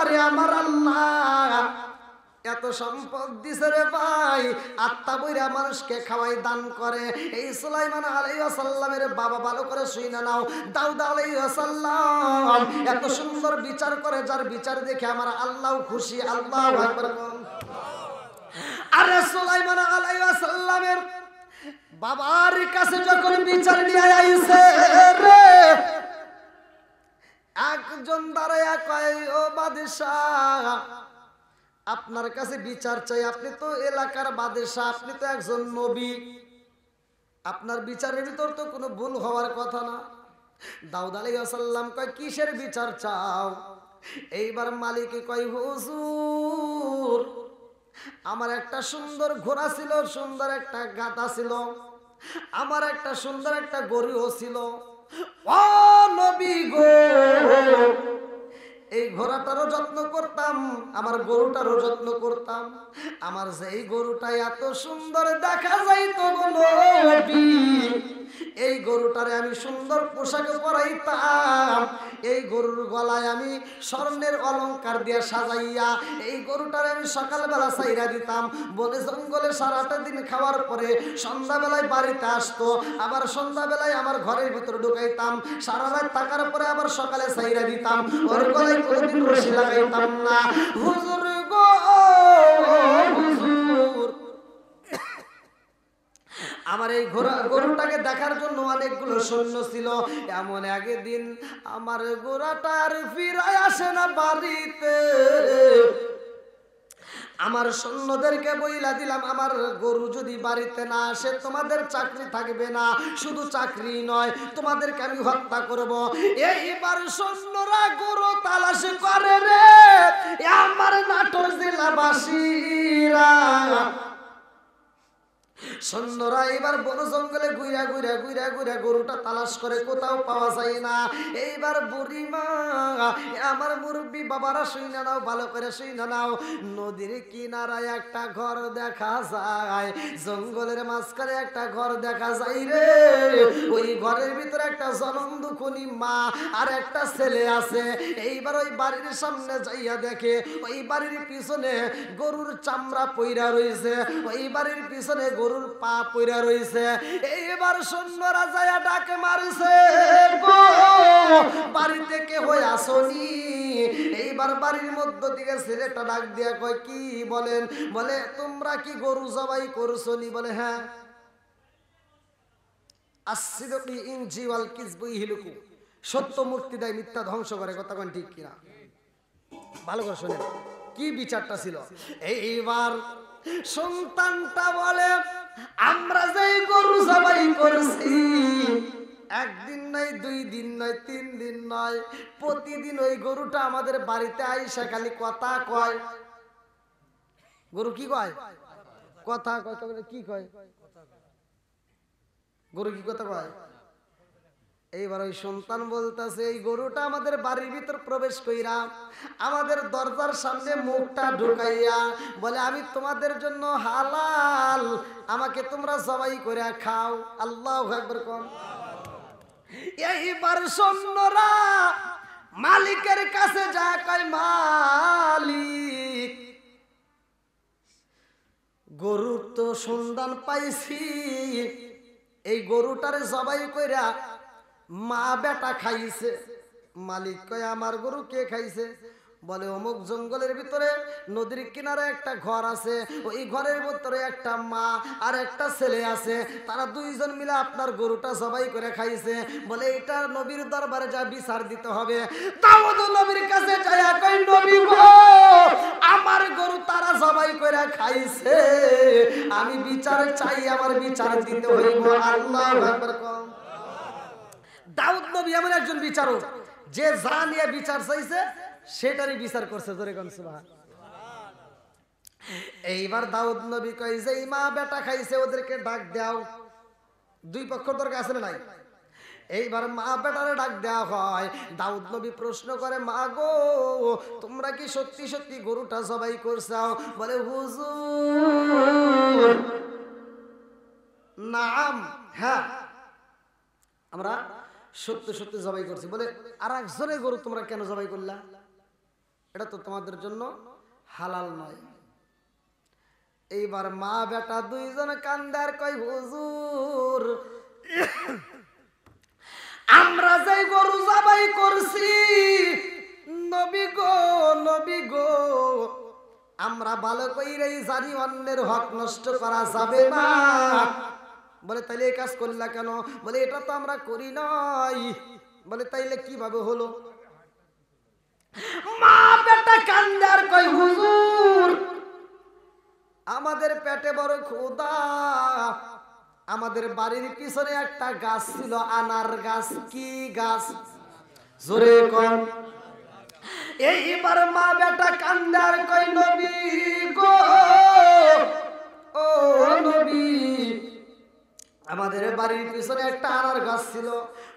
আমারে আমার আল্লাহ এত সম্পদ দিছে রে ভাই, আত্মা বইরা মানুষকে খাওয়াই দান করে। এই সুলাইমান আলাইহিস সালামের বাবা, ভালো করে শুনে নাও, দাউদ আলাইহিস সালাম এত সুন্দর বিচার করে, যার বিচার দেখে আমার আল্লাহ খুশি। আল্লাহু আকবার। আরে সুলাইমান আলাইহিস সালামের বাবার কাছে যখন বিচার নিয়ে আইছে রে, একজন দাঁড়ায়া কয়, ও বাদশাহ আপনার কাছে বিচার চাই, আপনি তো এলাকার বাদশাহ, আপনি তো একজন নবী, আপনার বিচারের ভিতর তো কোনো ভুল হওয়ার কথা না। দাউদ আলাইহিস সালাম কয়, কিসের বিচার চাও? এইবার মালিক কয়, হুজুর আমার একটা সুন্দর ঘোড়া ছিল, সুন্দর একটা গাধা ছিল, আমার একটা সুন্দর একটা গরুও ছিল। ও নবী গো, এই ঘোড়াটারও যত্ন করতাম, আমার গরুটারও যত্ন করতাম। আমার যেই গরুটা এত সুন্দর দেখা যাইতো গো নবী, এই গরুটারে আমি সুন্দর পোশাকে পরাইতাম, এই গরুর গলায় আমি স্বর্ণের অলংকার দিয়ে সাজাইয়া এই গরুটারে আমি সকালবেলা ছাইরা দিতাম, বনে জঙ্গলে সারাটা দিন খাওয়ার পরে সন্ধ্যাবেলায় বাড়িতে আসতো, আবার সন্ধ্যাবেলায় আমার ঘরের ভিতরে ঢুকাইতাম, সারা রাত থাকার পরে আবার সকালে ছাইরা দিতাম, ওর গলায় কোনোদিন রশি লাগাইতাম না। হুজুর গো হুজুর, আমার এই গরুটাকে দেখার জন্য অনেকগুলো সৈন্য ছিল। এমন একদিন আমার ঘোড়াটা আর ফিরায় আসে না বাড়িতে, আমার সৈন্যদেরকে বইলা দিলাম, আমার গরু যদি বাড়িতে না আসে তোমাদের চাকরি থাকবে না, শুধু চাকরি নয় তোমাদেরকে আমি হত্যা করব। এইবার সৈন্যরা গরু তালাশ করে রে, আমার নাটোর জেলাবাসীরা সৈন্যরা এবার বন জঙ্গলে ঘুরা ঘুরা ঘুরা ঘুরা গরুটা তালাশ করে, কোথাও পাওয়া যায় না। এইবার বুড়িমা, আমার মুরব্বী বাবারা শুইনা নাও, ভালো করে শুইনা নাও, নদীর কিনারায় একটা ঘর দেখা যায়, জঙ্গলের মাঝখানে একটা ঘর দেখা যায় রে। ওই ঘরের ভিতরে একটা জনন্দুখনি মা আর একটা ছেলে আছে। এইবার ওই বাড়ির সামনে যাইয়া দেখে ওই বাড়ির পিছনে গরুর চামড়া পইরা রয়েছে, ওই বাড়ির পিছনে গরুর পা পইরা রয়েছে। এইবার সৈন্যরা যায়া ডাকে মারছে, বাড়িতে কে হয়ে আসনি? এইবার বাড়ির মধ্য থেকে ছেলেটা ডাক দিয়া কয়, কি বলেন? বলে তোমরা কি গরু জবাই করছো নি? বলে হ্যাঁ। আসসিদকু ইনজি ওয়াল কিযবু ইহলিকু, সত্য মুক্তি দেয়, মিথ্যা ধ্বংস করে। কথা কোন ঠিক কিনা? ভালো করে শোনেন কি বিচারটা ছিল। এইবার সন্তানটা বলে, আমরা যে গরু জবাই করছি একদিন নয়, 2 দিন নয়, 3 দিন নয়, প্রতিদিন ওই গরুটা আমাদের বাড়িতে আইসা খালি কথা কয়। গরু কি কয়? কথা কয়। কি কয়? গরু কি কথা কয়? এইবার ওই সন্তান বলতেছে, এই গরুটা আমাদের বাড়ির ভিতর প্রবেশ কইরা আমাদের দরজার সামনে মুখটা ঢুকাইয়া বলে, আমি তোমাদের জন্য হালাল, আমাকে তোমরা জবাই করে খাও। আল্লাহু আকবার কোন। এইবার সৈন্যরা মালিকের কাছে যা কয়, মালিক গরুর তো সন্ধান পাইছি, এই গরুটারে জবাই কইরা মা বেটা খাইছে। মালিক কয়, আমার গরু কে খাইছে? বলে অমুক জঙ্গলের ভিতরে নদীর কিনারে একটা ঘর আছে, ওই ঘরের ভিতরে একটা মা আর একটা ছেলে আছে, তারা 2 জন মিলে আপনার গরুটা জবাই করে খাইছে। বলে এটা নবীর দরবারে যা বিচার দিতে হবে। দাউদ নবীর কাছে যায় কয়, নবী গো আমার গরু তারা জবাই করে খাইছে, আমি বিচার চাই, আমার বিচার দিতে হইব। আল্লাহু আকবার। দাউদ নবী এমন একজন বিচারক যে যা নিয়ে বিচার চাইছে সেটারই বিচার করছে। জোরে কোন সুবহান। এইবার দাউদ নবী কয়, যে মা বেটা খাইছে ওদেরকে ডাক দাও। 2 পক্ষ দরকার আছে না নাই? এইবার মা বেটারে ডাক দেওয়া হয়। দাউদ নবী প্রশ্ন করে, মা গো তোমরা কি সত্যি সত্যি গরুটা জবাই করছাও? বলে হুজুর নাম, হ্যাঁ আমরা সত্য সত্য জবাই করছি। বলে আর একজনের গরু তোমরা কেন জবাই করলা? এটা তো তোমাদের জন্য হালাল নয়। এইবার মা বেটা দুইজন কান্দার কই হুজুর আমরা যেই গরু জবাই করছি নবী গো আমরা ভালো কইরাই জানি অন্যের হক নষ্ট করা যাবে না। বলে তাইলে এই কাজ করলা কেন? বলে এটা তো আমরা করি নাই। বলে তাইলে কিভাবে হলো? মা বেটা কান্দার কই হুজুর আমাদের পেটে বড় ক্ষুধা, আমাদের বাড়ির পিছনে একটা গাছ ছিল আনার গাছ। কি গাছ? জোরে কোন। এইবার মা বেটা কান্দার কই নবী গো ও নবী আমাদের বাড়ির পিছনে একটা আনার গাছ ছিল,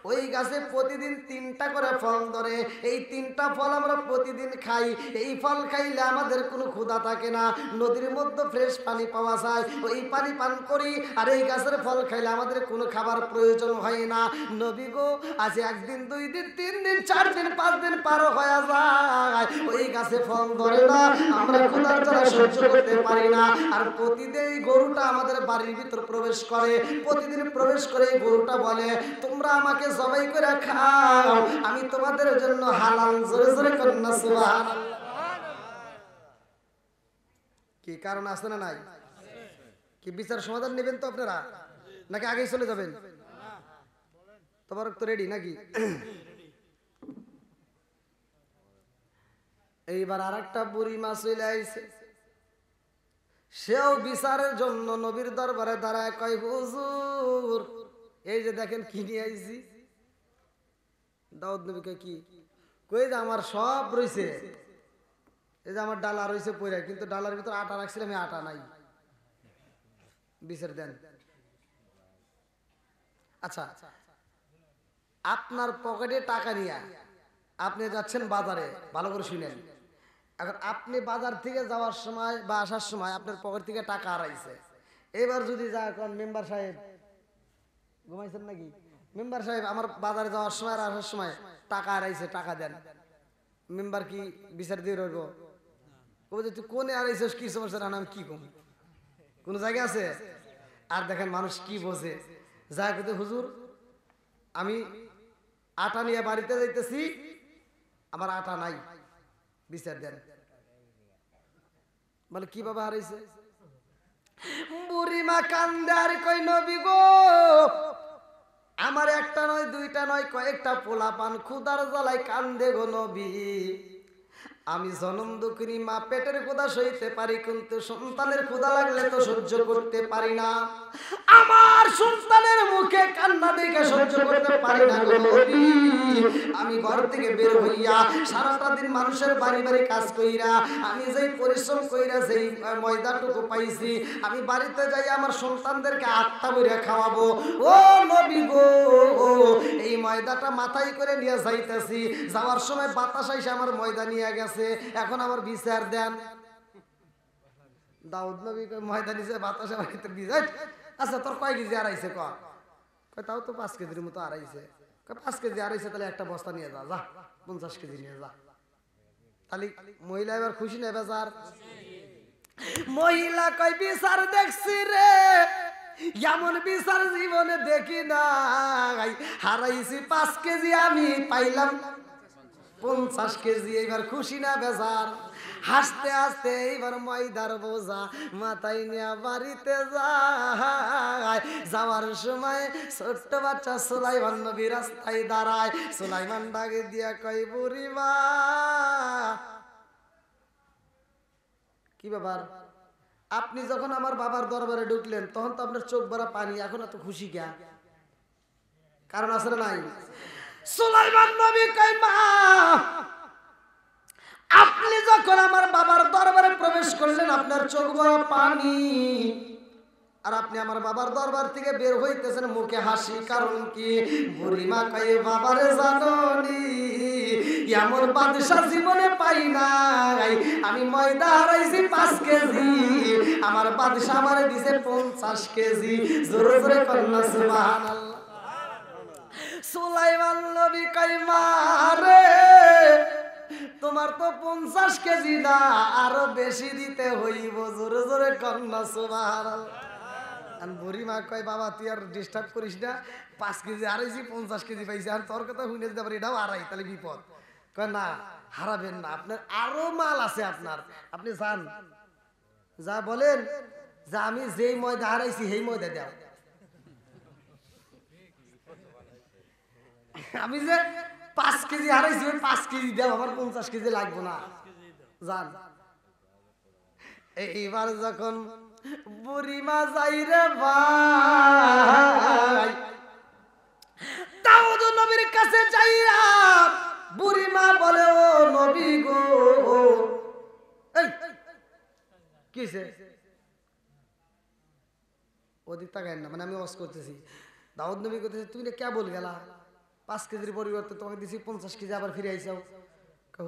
ওই গাছে প্রতিদিন 3টা করে ফল ধরে। এই 3টা ফল আমরা প্রতিদিন খাই। এই ফল খাইলে আমাদের কোনো ক্ষুধা থাকে না। নদীর মধ্যে ফ্রেশ পানি পাওয়া যায়, ওই পানি পান করি। আর এই গাছের ফল খাইলে আমাদের কোনো খাবার প্রয়োজন হয় না। নবী গো আজ 1 দিন 2 দিন 3 দিন 4 দিন 5 দিন পার হয়ে যায়, ওই গাছে ফল ধরে না। আমরা ক্ষুধার জ্বালা সহ্য করতে পারি না। আর প্রতিদিন এই গরুটা আমাদের বাড়ির ভিতর প্রবেশ করে। প্রতিদিন প্রবেশ করে এই গরুটা বলে তোমরা আমাকে জবাই করে খাও, আমি তোমাদের জন্য হালাল। জোরে জোরে করেন না সুবহানাল্লাহ। কি কারণ আছে না নাই? কি বিচার সমাধান নেবেন তো আপনারা, নাকি আগেই চলে যাবেন? তোমার তো রেডি নাকি? এইবার আরেকটা বুড়ি মা চলে আইছে। সেও বিচারের জন্য নবীর দরবারে দাঁড়ায় কয় হুজুর এই যে দেখেন কি নিয়ে আইছি। দাউদ নবী কয় কি? কই যে আমার সব রইছে, এই যে আমার ডালা রইছে পইরা, কিন্তু ডালার ভিতর আটা রাখছিলাম, আমি আটা নাই, বিচার দেন। আচ্ছা আপনার পকেটে টাকা নিয়ে আপনি যাচ্ছেন বাজারে, ভালো করে শুনেন। এখন আপনি বাজার থেকে যাওয়ার সময় বা আসার সময় আপনার পকেট থেকে টাকা হারাইছে। এবার যদি যা কোন মেম্বার সাহেব ঘুমাইছেন নাকি, মেম্বার সাহেব আমার বাজারে যাওয়ার সময় আর আসার সময় টাকা হারাইছে, টাকা দেন। মেম্বার কি বিচার দিয়ে রইব? বলছে তুই কোনে হারাইছিস, কি সমস্যা? না আমি কি কম, কোন জায়গা আছে? আর দেখেন মানুষ কি বোঝে, যা কিন্তু হুজুর আমি আটা নিয়ে বাড়িতে যাইতেছি, আমার আটা নাই, বিচার দেন। বলে কিভাবে হারাইছে? বুড়িমা কান্দার কই নবী গো আমার একটা নয় 2টা নয় কয়েকটা পোলাপান ক্ষুধার জ্বালায় কান্দে গো নবী। আমি জনম দুঃখিনী মা, পেটের ক্ষুধা সইতে পারি, কিন্তু সন্তানের ক্ষুধা লাগলে তো সহ্য করতে পারি না। আমার সন্তানের মুখে কান্না দেখে সহ্য করতে পারি না গো নবী। আমি ঘর থেকে বের হইয়া সারাটা দিন মানুষের বাড়ি বাড়ি কাজ কইরা আমি যেই পরিশ্রম কইরা যেই ময়দাটুকু পাইছি, আমি বাড়িতে যাই আমার সন্তানদেরকে আত্মা বইরা খাওয়াবো। ও নবী গো এই ময়দাটা মাথায় করে নিয়ে যাইতেছি, যাওয়ার সময় বাতাস আইসে আমার ময়দা নিয়ে গেছে, এখন আমার বিচার দেন। দাউদ নবী ময়দা নিছে, বাতাসে বাড়িতে বিচার। আচ্ছা তোর কয় কেজি হারাইছে? কয় তাও তো 5 কেজির মতো হারাইছে। 5 কেজি হারাইছে, তাহলে একটা বস্তা নিয়ে যা, 50 কেজি নিয়ে যা। তাহলে মহিলা এবার খুশি নেই বেচার? মহিলা কয় বিচার দেখছি রে, এমন বিচার জীবনে দেখি নাই। হারাইছি 5 কেজি, আমি পাইলাম 50 কেজি। এইবার খুশি না বেজার? হাসতে হাসতে এইবার ময়দার বোঝা মাথায় নিয়ে বাড়িতে যায়। যাওয়ার সময় ছোট্ট বাচ্চা সুলাইমান নবী রাস্তায় দাঁড়ায়। সুলাইমান ডাকে দিয়া কয় বুড়িমা কি ব্যাপার, আপনি যখন আমার বাবার দরবারে ঢুকলেন তখন তো আপনার চোখ ভরা পানি, এখন এত খুশি কে? কারণ আছে না নাই? সুলাইমান নবী কয় মা আপনি যখন আমার বাবার দরবারে প্রবেশ করলেন আপনার চোখ ভরা পানি, আর আপনি আমার বাবার দরবার থেকে বের হইতেছেন মুখে হাসি, কারণ কি? বুড়িমা কয় বাবারে জানোনি এমন বাদশা জীবনে পাই নাই। আমি ময়দা হারাইছি 5 কেজি, আমার বাদশা আমারে দিছে 50 কেজি। জোরে জোরে কন্যা সুবহানাল্লাহ। সুলাইমান নবী কয় মা রে তোমার তো 50 কেজি না, আরো বেশি দিতে হইব। জোরে জোরে কন্যা সুবহানাল্লাহ। আর বুড়ি মা কয় বাবা তুই আর ডিস্টার্ব করিস না, 5 কেজি হারাইছি, 50 কেজি পাইছি, আর তোর কথা শুনে দিতে পারি এটাও হারাই, তাহলে বিপদ। কয় না হারাবেন না, আপনার আরো মাল আছে আপনার, আপনি যান, যা বলেন যে আমি যেই ময়দা হারাইছি সেই ময়দা দাও। আমি যে 5 কেজি হারাইছি 5 কেজি দাও, আমার 50 কেজি লাগবে না, যান। এইবার যখন বুড়িমা যাই রে ভাই, দাউদ নবীর কাছে যাইয়া বুড়িমা বলে ও নবী গো, এই কিসে ওদিক তাকায় না, মানে আমি ওয়াজ করতেছি, দাউদ নবী করতেছে তুই না কে বল গেলা, 5 কেজির পরিবর্তে তোমাকে দিছি 50 কেজি, আবার ফিরে আইসাও।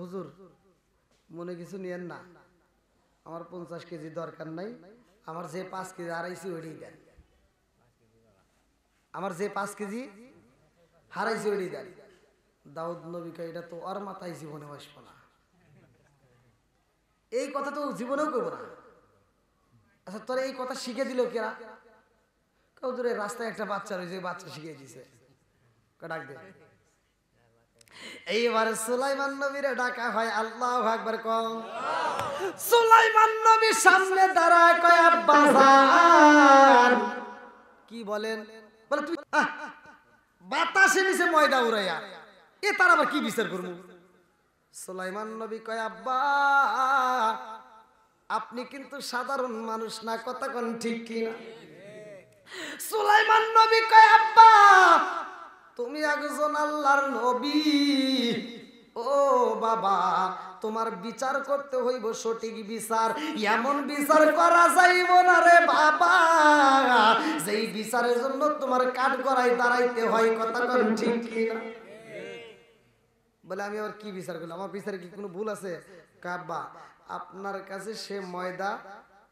হুজুর মনে কিছু নিয়েন না, আমার 50 কেজি দরকার নাই, আমার যে 5 কেজি হারাইছি ওইটাই দেন, আমার যে 5 কেজি হারাইছি ওইটাই দেন। দাউদ নবীকে এটা তো আর মাথায় জীবনে আসবো না, এই কথা তো জীবনেও করবো না। আচ্ছা তোর এই কথা শিখে দিল কেরা? হুজুর রাস্তায় একটা বাচ্চা রয়েছে, বাচ্চা শিখিয়ে দিছে, ডাক দে। এইবার সুলাইমান নবীরে ডাকা হয়, আল্লাহু আকবার কম। সুলাইমান নবীর সামনে দাঁড়ায় কয় আব্বা জান। কি বলেন? বলে তুই বাতাসে নিচে ময়দা উড়াইয়া এ তার আবার কি বিচার করব? সুলাইমান নবী কয় আব্বা আপনি কিন্তু সাধারণ মানুষ না, কথা কোন ঠিক কিনা? সুলাইমান নবী কয় আব্বা তুমি একজন আল্লাহর নবী, ও বাবা তোমার বিচার করতে হইব সঠিক বিচার, এমন বিচার করা যাইব না রে বাবা যেই বিচারের জন্য তোমার কাঠ গড়ায় দাঁড়াইতে হয়, কথা কোন ঠিক কিনা? বলে আমি আবার কি বিচার করলাম, আমার বিচারে কি কোনো ভুল আছে? কাব্বা আপনার কাছে সে ময়দা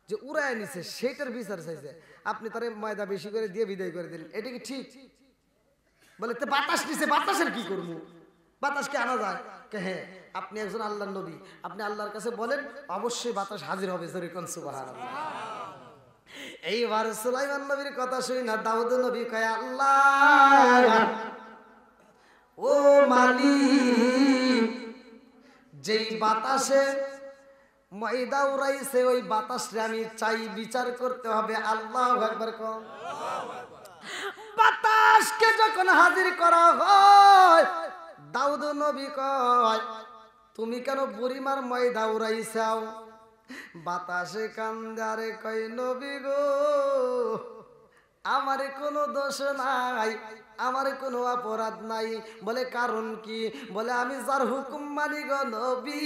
যে উড়ায় নিছে সেটার বিচার চাইছে, আপনি তারে ময়দা বেশি করে দিয়ে বিদায় করে দিলেন, এটা কি ঠিক? বলে তো বাতাস নিছে, বাতাসের কি করবো, বাতাসকে আনা যায়? হ্যাঁ আপনি একজন আল্লাহর নবী, আপনি আল্লাহর কাছে বলেন অবশ্যই বাতাস হাজির হবে, জোরে কোন সুবহানাল্লাহ। এইবার সুলাইমান নবীর কথা শুনি না দাউদ নবী কয় আল্লাহ ও মালিক, যেই বাতাসে ময়দা উড়াইছে ওই বাতাসে আমি চাই বিচার করতে হবে। আল্লাহু আকবার কম। বাতাসকে যখন হাজির করা হয় দাউদ নবী কয় তুমি কেন বুড়িমার ময়দা উড়াইছাও? বাতাসে কান্দারে কয় নবী গো আমার কোনো দোষ নাই, আমার কোনো অপরাধ নাই। বলে কারণ কি? বলে আমি যার হুকুম মানি গো নবী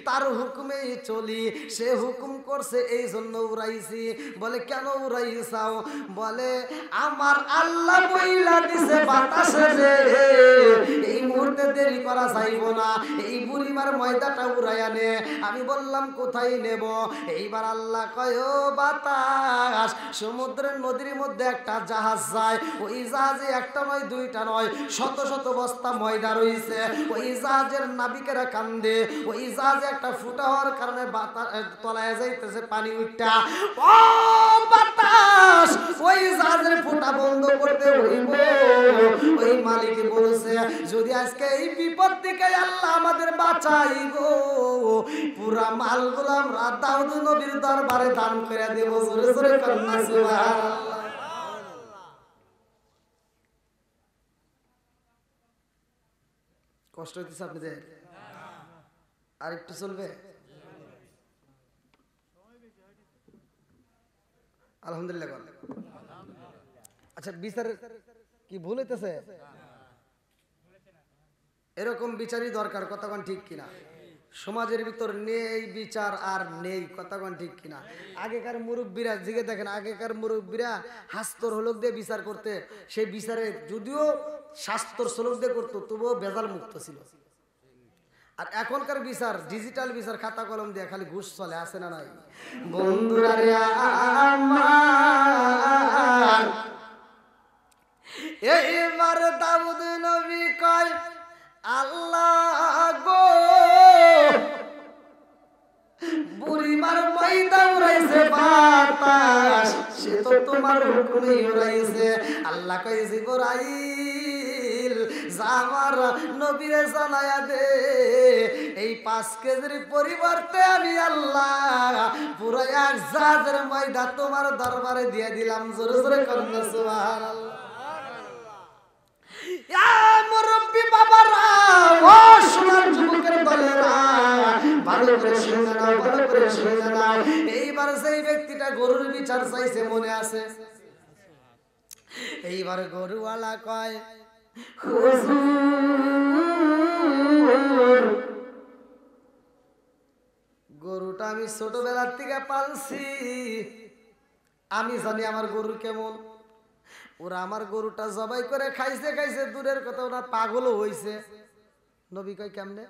তার হুকুমেই চলি, সে হুকুম করছে এই জন্য উড়াইছি। বলে কেন উড়াইছাও? বলে আমার আল্লাহ বইলা দিছে বাতাসে রে এই মুহূর্তে দেরি করা যাইব না, এই বুড়িমার ময়দাটা উড়াইয়া নে। আমি বললাম কোথায় নেব? এইবার আল্লাহ কয় ও বাতাস সমুদ্রের নদীর মধ্যে একটা জাহাজ যায়, ওই জাহাজে একটা নয় দুইটা নয় শত শত বস্তা ময়দা রইছে, ওই জাহাজের নাবিকেরা কান্দে, ওই জাহাজে একটা ফুটা হওয়ার কারণে তলায় যাইতেছে পানি উঠটা। ও বাতাস ওই জাহাজের ফুটা বন্ধ করতে হইব। ওই মালিক বলছে যদি আজকে এই বিপদ থেকে আল্লাহ আমাদের বাঁচাই গো পুরা মালগুলো আমরা দাউদ নবীর দরবারে দান করে দেব। জোরে জোরে কন্যা সুবহানাল্লাহ। কষ্ট হইতেছে আপনাদের? আর একটু চলবে? আলহামদুলিল্লাহ। আচ্ছা বিচার কি ভুল হইতেছে? এরকম বিচারই দরকার, কতক্ষণ ঠিক কিনা? সমাজের ভিতর নেই বিচার আর নেই, কতক্ষণ ঠিক কিনা? আগেকার মুরব্বীরা জিগে দেখেন, আগেকার মুরব্বীরা হাস্তর হলক দিয়ে বিচার করতে, সেই বিচারে যদিও শাস্ত্র শ্লোক দিয়ে করতো তবুও বেজাল মুক্ত ছিল। আর এখনকার বিচার ডিজিটাল বিচার, খাতা কলম দিয়ে খালি ঘুষ চলে, আসে না নাই? বন্ধুরা রে আমার এইবার দাউদ নবী কয় আল্লাহ গো আমার হুকুমে উড়াইছে। আল্লাহ কই জিবরাইল যা আমার নবীরে জানায়া দে এই 5 কেজির পরিবর্তে আমি আল্লাহ পুরো 1 জাহাজের ময়দা তোমার দরবারে দিয়ে দিলাম। জোরে জোরে কন্যা সুবহানাল্লাহ। মুরব্বী বাবারা, ও সোনার যুবকের দলেরা, ভালো করে শুনে নাও, ভালো করে শুনে নাও। এইবার সেই ব্যক্তিটা গরুর বিচার চাইছে, মনে আছে? এইবার গরুওয়ালা কয়, হুজুর গরুটা আমি ছোটবেলার থেকে পালছি, আমি জানি আমার গরু কেমন। ওরা আমার গরুটা জবাই করে খাইছে, খাইছে দূরের কথা ওরা পাগলও হইছে। নবী কয় কেমনে?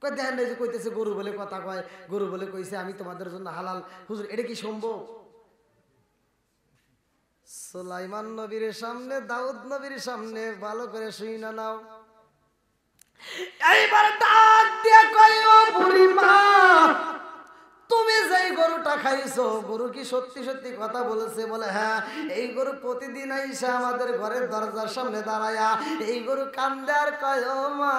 কয় দেখেন না যে কইতেছে গরু বলে কথা কয়, গরু বলে কইছে আমি তোমাদের জন্য হালাল। হুজুর এটা কি সম্ভব? সুলাইমান নবীর সামনে, দাউদ নবীর সামনে ভালো করে শুইনা নাও। এইবার ডাক দিয়ে কয়, ও বুড়িমা, তুমি যেই গরুটা খাইছো গরু কি সত্যি সত্যি কথা বলেছে? বলে হ্যাঁ। এই গরু প্রতিদিন আইসা আমাদের ঘরের দরজার সামনে দাঁড়ায়া এই গরু কান্দে আর কয়, ও মা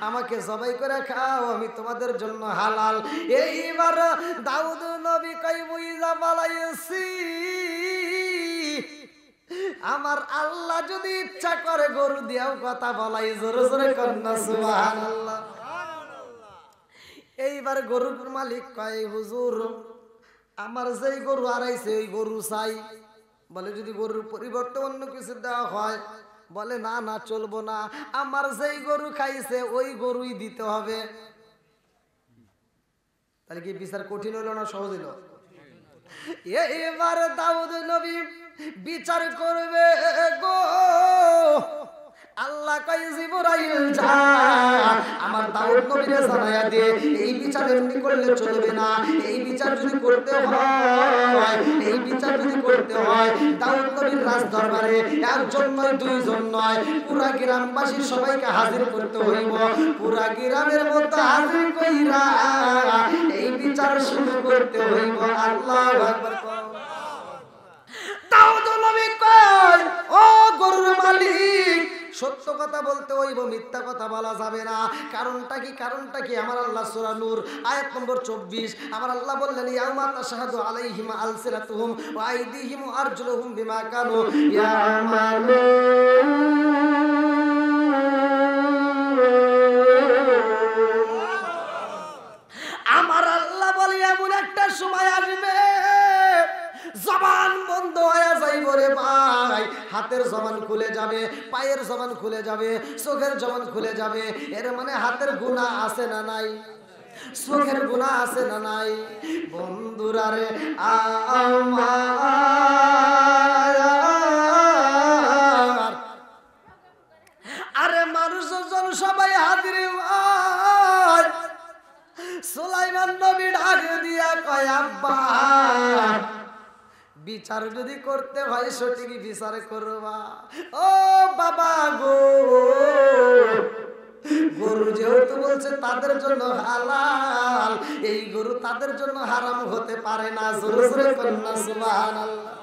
আমাকে জবাই করে খাও, আমি তোমাদের জন্য হালাল। এইবার দাউদ নবী কয়, বুইজা পালাইছি, আমার আল্লাহ যদি ইচ্ছা করে গরু দিয়াও কথা বলাই। জোরে জোরে কন্যা সুবহানাল্লাহ। এইবার গরুর মালিক কয়, হুজুর আমার যেই গরু হারাইছে ওই গরু চাই। বলে যদি গরুর পরিবর্তে অন্য কিছু দেওয়া হয়? বলে না না, চলবো না, আমার যেই গরু খাইছে ওই গরুই দিতে হবে। তাহলে কি বিচার কঠিন হলো না সহজ হলো? এবার দাউদ নবী বিচার করবে গো। আল্লাহ কয়, জিবরাইল যা আমার দাউদ নবীরে জানায়া দে এই বিচার এমনি করলে চলবে না। এই বিচার যদি করতে হয়, এই বিচার যদি করতে হয় দাউদ নবীর রাজ দরবারে একজন নয়, দুইজন নয়, পুরা গ্রামবাসী সবাইকে হাজির করতে হইব। পুরা গ্রামের মধ্যে হাজির কইরা এই বিচার শুরু করতে হইব। আল্লাহু আকবার। দাউদ নবী কয়, ও গরুর মালিক, সত্য কথা বলতে হইব, মিথ্যা কথা বলা যাবে না। কারণটা কি? কারণটা কি? আমার আল্লাহ সূরা নূর আয়াত নম্বর 24 আমার আল্লাহ বললেন, ইয়াউমা তাশহাদু আলাইহিম আলসিনাতুহুম ওয়া আইদিহিম ওয়া আরজুলুহুম বিমা কানু ইয়ামালুন। আমার আল্লাহ বলে এমন একটা সময় আসবে জবান বন্ধ হয়ে যাইব রে ভাই। হাতের জবান খুলে যাবে, পায়ের জবান খুলে যাবে, চোখের জবান খুলে যাবে। এর মানে হাতের গুনাহ আছে না নাই? চোখের গুনাহ আছে না নাই? বন্ধুরা রে আমার, আরে মানুষজন সবাই হাজির হয়। সুলাইমান নবী ডাক দিয়া কয়, আব্বা বিচার যদি করতে হয় সঠিক বিচার করবা। ও বাবা গো, গরু যেহেতু বলছে তাদের জন্য হালাল, এই গরু তাদের জন্য হারাম হতে পারে না। জোরে জোরে কন্যা সুবহানাল্লাহ।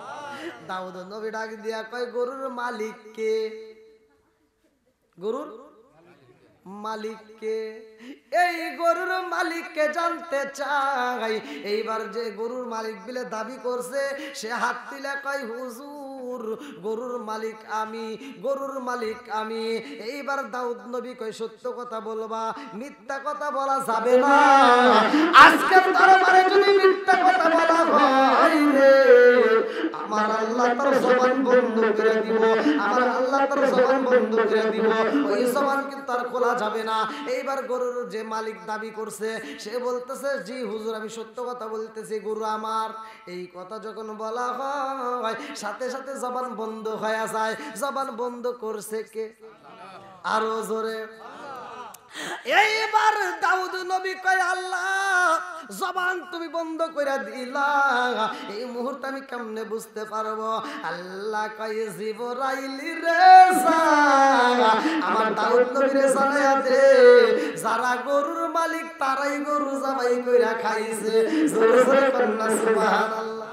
দাউদ নবী ডাক দিয়া কয়, গরুর মালিক কে? গরুর মালিককে? এই গরুর মালিককে জানতে চাই। এইবার যে গরুর মালিক বলে দাবি করছে সে হাত তুলে কয়, হুজুর গরুর মালিক আমি, গরুর মালিক আমি। এইবার দাউদ নবী কয়, সত্য কথা বলবা, মিথ্যা কথা বলা যাবে না। আজকের দরবারে যদি মিথ্যা কথা বলা হয় রে, আমার আল্লাহ তার জবান বন্ধ করে দিব, আমার আল্লাহ তার জবান বন্ধ করে দিব। ওই জবান কিন্তু আর খোলা যাবে না। এইবার গরুর যে মালিক দাবি করছে সে বলতেছে, জি হুজুর আমি সত্য কথা বলতেছি, গরু আমার। এই কথা যখন বলা হয় সাথে সাথে জবান বন্ধ হয়ে যায়। জবান বন্ধ করছে কে? আরো জোরে। এইবার দাউদ নবী কয়, আল্লাহ জবান তুমি বন্ধ করে দিলা, এই মুহূর্তে আমি কেমনে বুঝতে পারবো? আল্লাহ কয়, জিবরাইল রে আমার দাউদ নবীরে জানায়া দে যারা গরুর মালিক তারাই গরু জবাই কইরা খাইছে। জোরে জোরে কন্যা সুবহানাল্লাহ।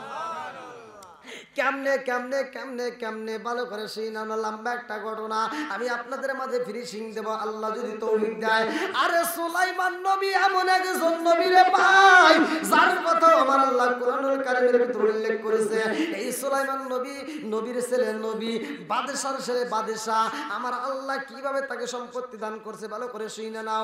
কেমনে কেমনে কেমনে কেমনে ভালো করে সেই না লম্বা একটা ঘটনা আমি আপনাদের মাঝে ফিনিশিং দেব আল্লাহ যদি তৌফিক দেয়। আরে সুলাইমান নবী এমন একজন নবী রে ভাই যার কথা আমার আল্লাহ কোরআনুল কারীমের ভিতরে উল্লেখ করেছে। এই সুলাইমান নবী নবীর ছেলে নবী, বাদশার ছেলে বাদশা। আমার আল্লাহ কিভাবে তাকে সম্পত্তি দান করছে ভালো করে শুনে নাও।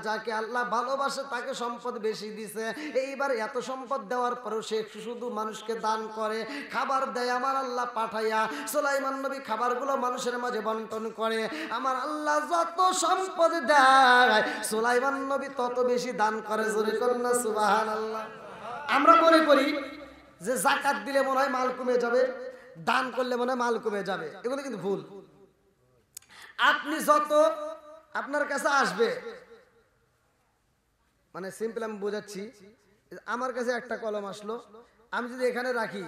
যাকে আল্লাহ ভালোবাসে তাকে সম্পদ বেশি দিছে। এইবার এত সম্পদ দেওয়ার পরেও সে শুধু মানুষকে দান করে, খাবার দেয় আমার আল্লাহ পাঠাইয়া। সুলাইমান নবী খাবারগুলো মানুষের মাঝে বন্টন করে। আমার আল্লাহ যত সম্পদ দেয় সুলাইমান নবী তত বেশি দান করে। জোরে করুন না সুবহানাল্লাহ। আমরা মনে করি যে যাকাত দিলে মনে হয় মাল কমে যাবে, দান করলে মনে হয় মাল কমে যাবে, এগুলো কিন্তু ভুল। আপনি যত আপনার কাছে আসবে, মানে সিম্পল আমি বোঝাচ্ছি, আমার কাছে একটা কলম আসলো, আমি যদি এখানে রাখি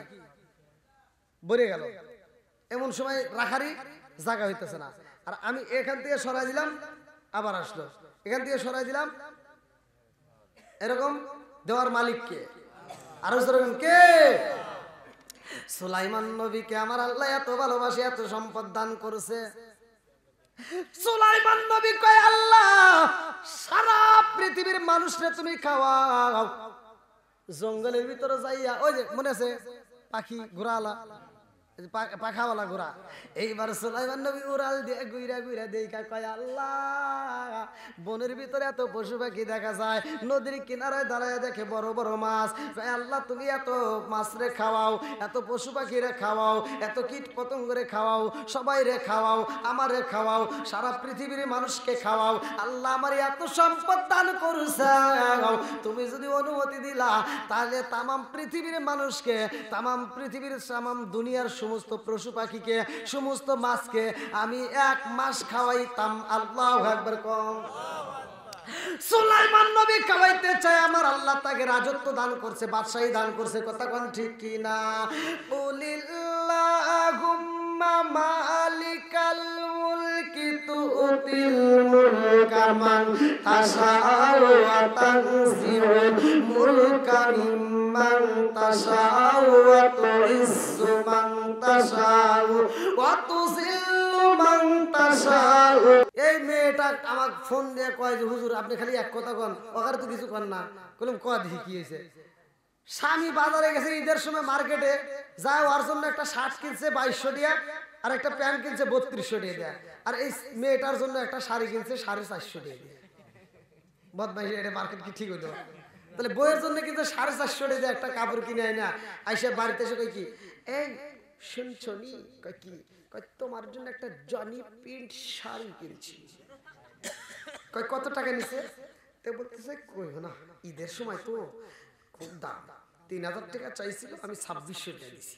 ভরে গেল, এমন সময় রাখারই জায়গা হইতেছে না। আর আমি এখান থেকে সরাই দিলাম আবার আসলো, এখান থেকে সরাই দিলাম, এরকম দেওয়ার মালিক কে? আরো যেরকম কে? সুলাইমান নবীকে আমার আল্লাহ এত ভালোবাসে, এত সম্পদ দান করেছে। সুলাইমান নবী কয় আল্লাহ সারা পৃথিবীর মানুষরে তুমি খাওয়াও। জঙ্গলের ভিতরে যাইয়া ওই যে মনে আছে পাখি ঘোড়াওয়ালা, পাখাওয়ালা ঘোড়া, এইবার সুলাইমান নবী উড়াল দিয়ে গুইরা গুইরা দেখা কয় আল্লাহ বনের ভিতরে এত পশু পাখি দেখা যায়, নদীর কিনারায় দাঁড়ায় দেখে বড় বড় মাছ। আল্লাহ তুমি এত মাছ রে খাওয়াও, এত পশু পাখি রে খাওয়াও, এত কীট পতঙ্গ রে খাওয়াও, সবাই রে খাওয়াও, আমারে খাওয়াও, সারা পৃথিবীর মানুষকে খাওয়াও। আল্লাহ আমার এত সম্পদ দান করছে, তুমি যদি অনুমতি দিলা তাহলে তামাম পৃথিবীর মানুষকে, তামাম পৃথিবীর তামাম দুনিয়ার সমস্ত পশু পাখিকে, সমস্ত মাছকে আমি 1 মাস খাওয়াইতাম। আল্লাহু আকবার কম। সুলাইমান নবী খাওয়াইতে চায়, আমার আল্লাহ তাকে রাজত্ব দান করছে, বাদশাহী দান করছে। কথা কোন ঠিক কি না? কুলিল্লাহুম্মা মালিকাল মুলকি তুতিল মুলকা মান তাশাউ ওয়া তানজিউল মুলকা মিম্মান তাশাউ ওয়া তুইজ্জু মান তাশাউ ওয়া তুযিল্লু মান তাশাউ। এই মেয়েটা আমাকে ফোন দিয়ে কয় যে হুজুর আপনি খালি এক কথা কন, ওখানে তো কিছু কন না। বললাম কয় দেখি কি হয়েছে। স্বামী বাজারে গেছে ঈদের সময় মার্কেটে যায়, ওর জন্য একটা শার্ট কিনছে 2200 টাকা, আর একটা প্যান্ট কিনছে 3200 টাকা দেয়, আর এই মেয়েটার জন্য একটা শাড়ি কিনছে 450 টাকা দিয়ে। বদমাইশ, এটা মার্কেট কি ঠিক হইতো? তাহলে বইয়ের জন্য কিন্তু 450 টাকা দিয়ে একটা কাপড় কিনে আয় না, আইসা বাড়িতে এসে কই কি এই শুনছো নি, কয় কি, কয় তোমার জন্য একটা জনি প্রিন্ট শাড়ি কিনছি। কয় কত টাকা নিছে? তো বলতেছে কই না ঈদের সময় তো খুব দাম, 3000 টাকা চাইছিল, আমি 2600 টাকা দিছি।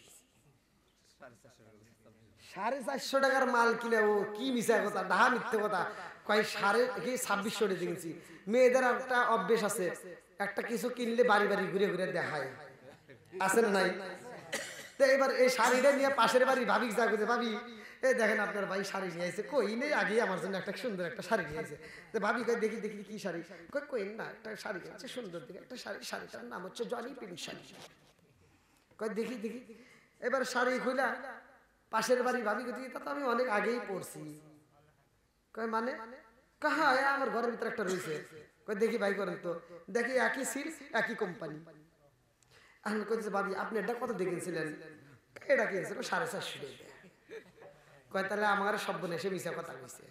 450 টাকার মাল কিনে ও কি মিছা কথা, ডাহা মিথ্যে কথা। কয় 2600 টাকা দিয়েছি। মেয়েদের একটা অভ্যেস আছে, একটা কিছু কিনলে বাড়ি বাড়ি ঘুরে ঘুরে দেখায়, আছে না নাই? তো এবার এই শাড়িটা নিয়ে পাশের বাড়ি ভাবি যা করছে, ভাবি এই দেখেন আপনার ভাই শাড়ি নিয়ে আসছে। কই নেই, আগে আমার জন্য একটা সুন্দর একটা শাড়ি নিয়ে আসছে। তো ভাবি কই দেখি দেখি কি শাড়ি, কই কই না একটা শাড়ি আছে সুন্দর দিকে একটা শাড়ি, শাড়িটার নাম হচ্ছে জনি প্রিন্ট শাড়ি। কই দেখি দেখি, এবার শাড়ি খুলা পাশের বাড়ি ভাবি কই তা তো আমি অনেক আগেই পরছি। কই মানে? কাহা আমার ঘরের ভিতরে একটা রয়েছে। কই দেখি ভাই করেন তো, দেখি একই সিল একই কোম্পানি। আমি কইছে ভাবি আপনি এটা কত দেখেছিলেন? এটা কিনছিল 450 টাকা। কয় তাহলে আমার সব এসে মিশা কথা কইছে।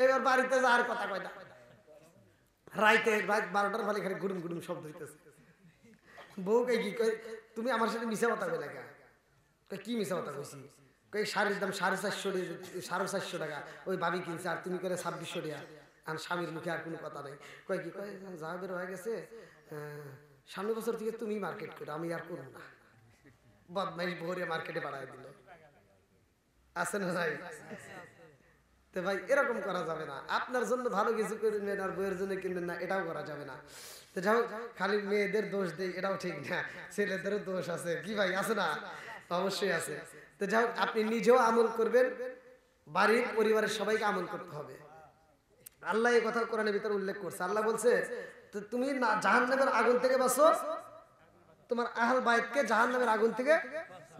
এবার বাড়িতে যাওয়ার কথা কয় না, রাইতে রাত 12টার ফলে এখানে গুড়ুম গুড়ুম শব্দ হইতেছে। বউ কে কি কয় তুমি আমার সাথে মিশা কথা কইলা কা? কয় কি মিশা কথা কইছি? কয় শাড়ির দাম 450 টাকা, ওই ভাবি কিনছে, আর তুমি করে 2600 টাকা। আর স্বামীর মুখে আর কোনো কথা নাই। কয় কি, কয় যা বের হয়ে গেছে, সামনের বছর থেকে তুমি মার্কেট করো, আমি আর করবো না। বদমাইশ ভোরে মার্কেটে বাড়ায় দিল, আছে না নাই? তো ভাই এরকম করা যাবে না। আপনার জন্য ভালো কিছু কিনবেন আর বইয়ের জন্য কিনবেন না, এটাও করা যাবে না। তো যাই হোক, খালি মেয়েদের দোষ দেই এটাও ঠিক না, ছেলেদেরও দোষ আছে কি ভাই, আছে না? অবশ্যই আছে। তো যাই হোক, আপনি নিজেও আমল করবেন, বাড়ির পরিবারের সবাইকে আমল করতে হবে। আল্লাহ এই কথা কোরআনের ভিতরে উল্লেখ করছে। আল্লাহ বলছে তুমি জাহান্নামের আগুন থেকে বাঁচো, তো তোমার আহল বাইতকে জাহান্নামের আগুন থেকে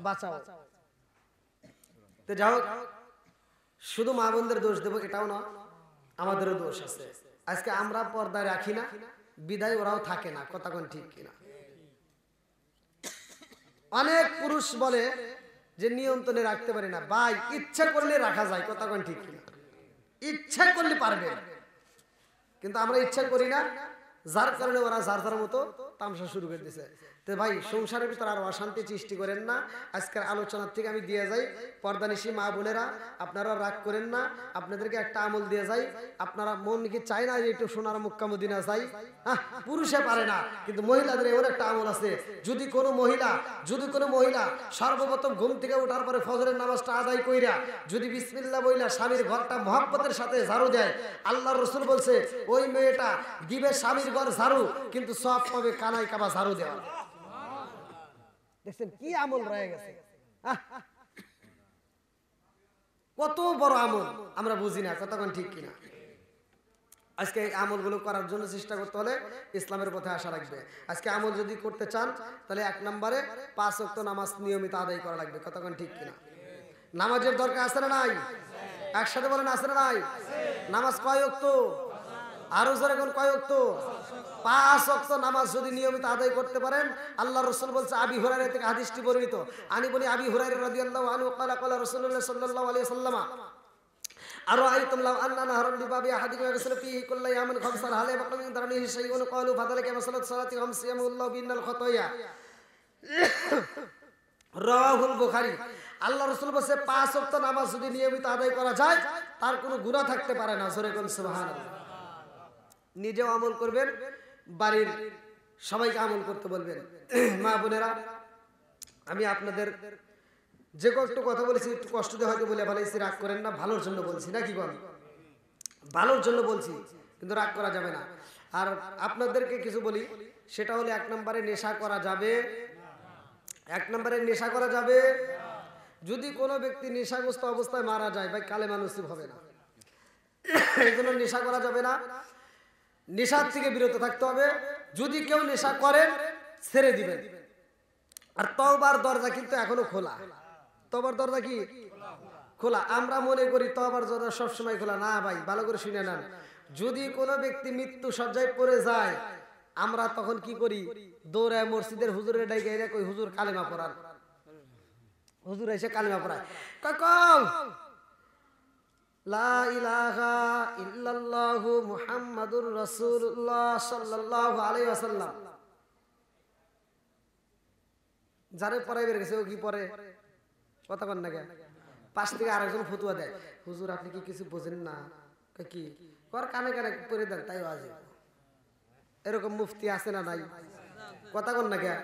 বাঁচাও। তো যাও, শুধু মা বোনদের দোষ দেবো এটাও না, আমাদেরও দোষ আছে। আজকে আমরা পর্দায় রাখি না বিদায় ওরাও থাকে না, কথা কোন ঠিক কিনা? অনেক পুরুষ বলে যে নিয়ন্ত্রণে রাখতে পারি না। ভাই ইচ্ছা করলে রাখা যায়, কথা কোন ঠিক কিনা? ইচ্ছা করলে পারবে, কিন্তু আমরা ইচ্ছা করি না, যার কারণে ওরা যার যার মতো তামসা শুরু করে দিছে। তো ভাই সংসারের ভিতরে আর অশান্তি সৃষ্টি করেন না। আজকের আলোচনার থেকে আমি দিয়ে যাই, পর্দানিশী মা বোনেরা আপনারা রাগ করেন না, আপনাদেরকে একটা আমল দিয়ে যাই। আপনারা মন কি চায় না যে একটু সোনার মক্কা মদিনা যাই? হ্যাঁ, পুরুষে পারে না, কিন্তু মহিলাদের এমন একটা আমল আছে। যদি কোনো মহিলা সর্বপ্রথম ঘুম থেকে ওঠার পরে ফজরের নামাজটা আদায় কইরা যদি বিসমিল্লাহ বইলা স্বামীর ঘরটা মহব্বতের সাথে ঝাড়ু দেয়, আল্লাহর রাসূল বলছে ওই মেয়েটা দিবে স্বামীর ঘর ঝাড়ু, কিন্তু সব পাবে কানাই কাবা ঝাড়ু দেওয়া। দেখছেন কি আমল রয়ে গেছে, কত বড় আমল আমরা বুঝি না, কতক্ষণ ঠিক কিনা? আজকে এই আমলগুলো করার জন্য চেষ্টা করতে হলে ইসলামের পথে আসা লাগবে। আজকে আমল যদি করতে চান তাহলে 1 নম্বরে 5 ওয়াক্ত নামাজ নিয়মিত আদায় করা লাগবে, কতক্ষণ ঠিক কিনা? নামাজের দরকার আছে না নাই? একসাথে বলেন আছে না নাই? নামাজ কয় ওয়াক্ত? আরো জোরে কোন কয় ওয়াক্ত? 5 ওয়াক্ত নামাজ যদি নিয়মিত আদায় করতে পারেন, আল্লাহর রাসূল বলছে, আবি হুরায়রা থেকে হাদিসটি বর্ণিত, আনি বলি আবি হুরায়রা রাদিয়াল্লাহু আনহু ক্বালা ক্বালা রাসূলুল্লাহ সাল্লাল্লাহু আলাইহি ওয়াসাল্লাম আরাআইতুম লাউ আন্না নাহরান বিবাবি আহাদিকুম ইয়াগসিলু ফীহি কুল্লা ইয়াওমিন খামসান হাল ইয়াবqa মিন দারনিহি শাইউন ক্বালু ফাযালিকা মাসালাতু সালাতি খামসি ইয়ামুল্লাহু বিনাল খাতায়া। রাওয়াহুল বুখারী। আল্লাহর রাসূল বলেছে 5 ওয়াক্ত নামাজ যদি নিয়মিত আদায় করা যায় তার কোনো গুনাহ থাকতে পারে না। জোরে কোন সুবহানাল্লাহ। নিজেও আমল করবেন, বাড়ির সবাইকে আমল করতে বলবেন। মা বোনেরা, আমি আপনাদের যে কষ্ট কথা বলেছি একটু কষ্ট দিয়ে হয়তো বলে ফেলেছি, রাগ করেন না, ভালোর জন্য বলছি নাকি বল? ভালোর জন্য বলছি, কিন্তু রাগ করা যাবে না। আর আপনাদেরকে কিছু বলি, সেটা হলো 1 নম্বরে নেশা করা যাবে। 1 নম্বরে নেশা করা যাবে। যদি কোনো ব্যক্তি নেশাগ্রস্ত অবস্থায় মারা যায়, ভাই কালেমা নসিব হবে না। এই জন্য নেশা করা যাবে না, নেশার থেকে বিরত থাকতে হবে। যদি কেউ নেশা করেন ছেড়ে দিবেন। আর তওবার দরজা কিন্তু এখনো খোলা। তওবার দরজা কি খোলা? আমরা মনে করি তওবার দরজা সবসময় খোলা, না ভাই, ভালো করে শুনে নেন। যদি কোনো ব্যক্তি মৃত্যু সজ্জায় পড়ে যায়, আমরা তখন কি করি? দৌড়ায় মসজিদের হুজুরের ডাইকে এনে কই, হুজুর কালেমা পড়ান। হুজুর এসে কালেমা পড়ায়, কও লা ইলাহা ইল্লাল্লাহু মুহাম্মাদুর রাসূলুল্লাহ সাল্লাল্লাহু আলাইহি ওয়াসাল্লাম। যারে পড়াই বের গেছে ও কি পড়ে? কথা বল না কেন? পাশ থেকে আরেকজন ফতুয়া দেয়, হুজুর আপনি কি কিছু বোঝেন না? কি কর, কানে কানে পড়ে দেন, তাই আজ এরকম মুফতি আছে না নাই? কথা বল না কেন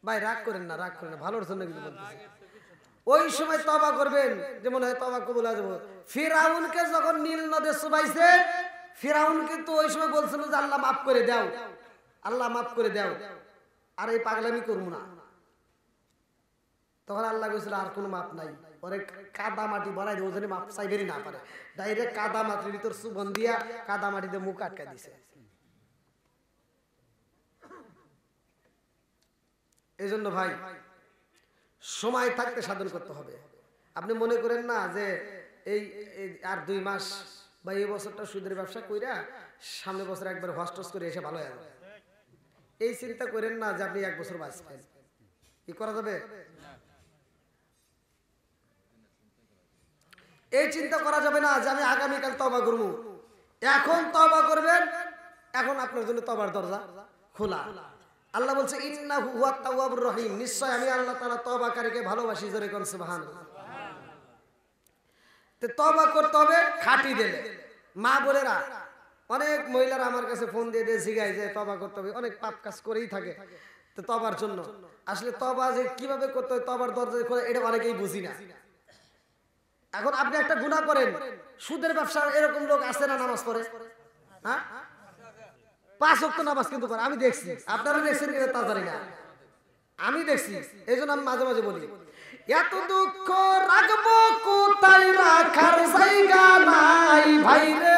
ভাই? রাগ করেন না, রাগ করেন না, ভালোর জন্য কিন্তু বলতেছি। ওই সময় তওবা করবেন, যেমন হয় তওবা কবুল হয়ে যাবে। ফিরাউনকে যখন নীল নদে চুবাইছে, ফিরাউন কিন্তু ওই সময় বলছিল যে আল্লাহ মাফ করে দাও, আল্লাহ মাফ করে দাও, আর এই পাগলামি করবো না। তখন আল্লাহ বলছিল আর কোনো মাপ নাই, ওরে কাদা মাটি বলাই দিয়ে ওজনে মাপ চাইবেরই না পারে, ডাইরেক্ট কাদা মাটির ভিতর সুবন দিয়া কাদা মাটিতে মুখ আটকা দিছে। এই জন্য ভাই সময় থাকতে সাধন করতে হবে। আপনি মনে করেন না যে এই আর 2 মাস বা এই বছরটা সুদের ব্যবসা কইরা সামনের বছর একবার হস্টস করে এসে ভালো হয়ে যাবে, এই চিন্তা করেন না যে আপনি 1 বছর বাঁচবেন। কি করা যাবে? এই চিন্তা করা যাবে না যে আমি আগামীকাল তওবা করব। এখন তওবা করবেন, এখন আপনার জন্য তওবার দরজা খোলা। আল্লাহ বলছে ইন্নাহু হুয়াত তাওয়াবুর রহিম, নিশ্চয় আমি আল্লাহ তাআলা তওবাকারীকে ভালোবাসি। জোরে কোন সুবহানাল্লাহ। তো তওবা করতে হবে খাঁটি দিলে। মা বোনেরা, অনেক মহিলারা আমার কাছে ফোন দিয়ে জিগায় যে তওবা করতে হবে, অনেক পাপ কাজ করেই থাকে। তো তওবার জন্য আসলে তওবা যে কিভাবে করতে হয়, তওবার দরজা খোলা, এটা অনেকেই বুঝি না। এখন আপনি একটা গুনাহ করেন, সুদের ব্যবসা, এরকম লোক আছে না নামাজ পড়ে? হ্যাঁ, 5 ওয়াক্ত নামাজ কিন্তু পড়ে, আমি দেখছি। আপনারা দেখছেন কিনা তা জানি না, আমি দেখছি। এই জন্য আমি মাঝে মাঝে বলি, এত দুঃখ রাখবো কোথায়, রাখার জায়গা নাই ভাই রে।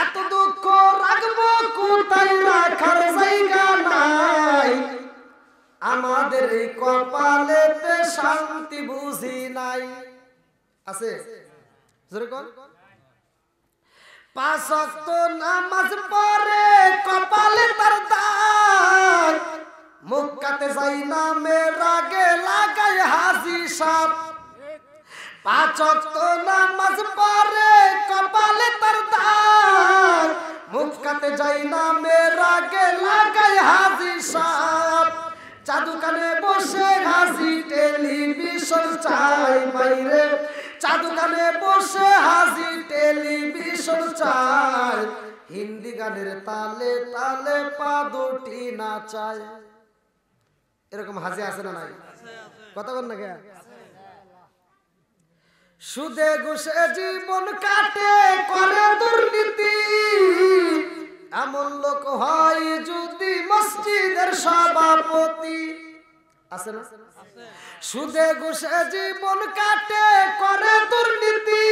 এত দুঃখ রাখবো কোথায় রাখার জায়গা নাই, আমাদের এই কপালেতে শান্তি বুঝি নাই। আছে জোরে কোন? 5 ওয়াক্ত নামাজ পড়ে কপালে তার দাগ, মুক্কাতে যাই না মেরাগে লাগায় হাজি সাপ। 5 ওয়াক্ত নামাজ পড়ে কপালে তার দাগ, মুক্কাতে যাই না মেরাগে লাগায় হাজি সাপ। চাদুকানে বসে হাজি টেলিভিশন চাই বাইরে, চাদুকানে বসে হাজি টেলিভিশন চাই, হিন্দি গানের তালে তালে পা দুটি নাচায়। এরকম হাজি আছে না নাই? কথা বল না কে? সুদে ঘুষে জীবন কাটে করে দুর্নীতি, এমন লোক হয় যদি মসজিদের সভাপতি। আছে না? সুদে ঘুষে জীবন কাটে করে দুর্নীতি,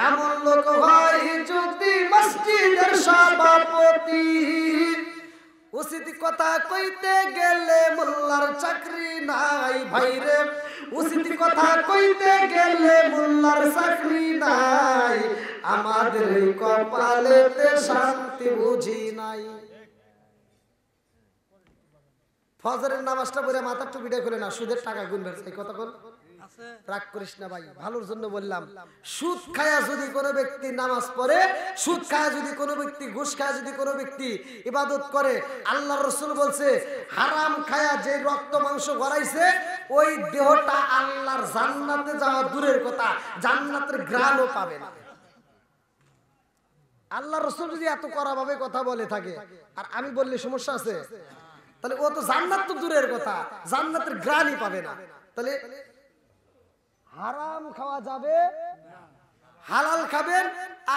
এমন লোক হয় যদি মসজিদের সভাপতি। উচিত কথা কইতে গেলে মোল্লার চাকরি নাই ভাইরে, উচিত কথা কইতে গেলে মোল্লার চাকরি নাই, আমাদের কপালেতে শান্তি বুঝি নাই। ফজরের নামাজটা পড়ে মাথার টুপিটা খুলে না, সুদের টাকা গুনবে। এই কথা বল, রাগ করিস না ভাই, ভালোর জন্য বললাম। সুদ খায়া যদি কোনো ব্যক্তি নামাজ পড়ে, সুদ খায়া যদি কোনো ব্যক্তি, ঘুষ খায়া যদি কোনো ব্যক্তি ইবাদত করে, আল্লাহর রাসূল বলছে হারাম খায়া যে রক্ত মাংস গড়াইছে ওই দেহটা আল্লাহর জান্নাতে যাওয়া দূরের কথা, জান্নাতের ঘ্রাণও পাবে না। আল্লাহর রাসূল যদি এত কড়া ভাবে কথা বলে থাকে আর আমি বললে সমস্যা আছে? তাহলে ও তো জান্নাত তো দূরের কথা, জান্নাতের ঘ্রাণই পাবে না। তাহলে হারাম খাওয়া যাবে, হালাল খাবেন।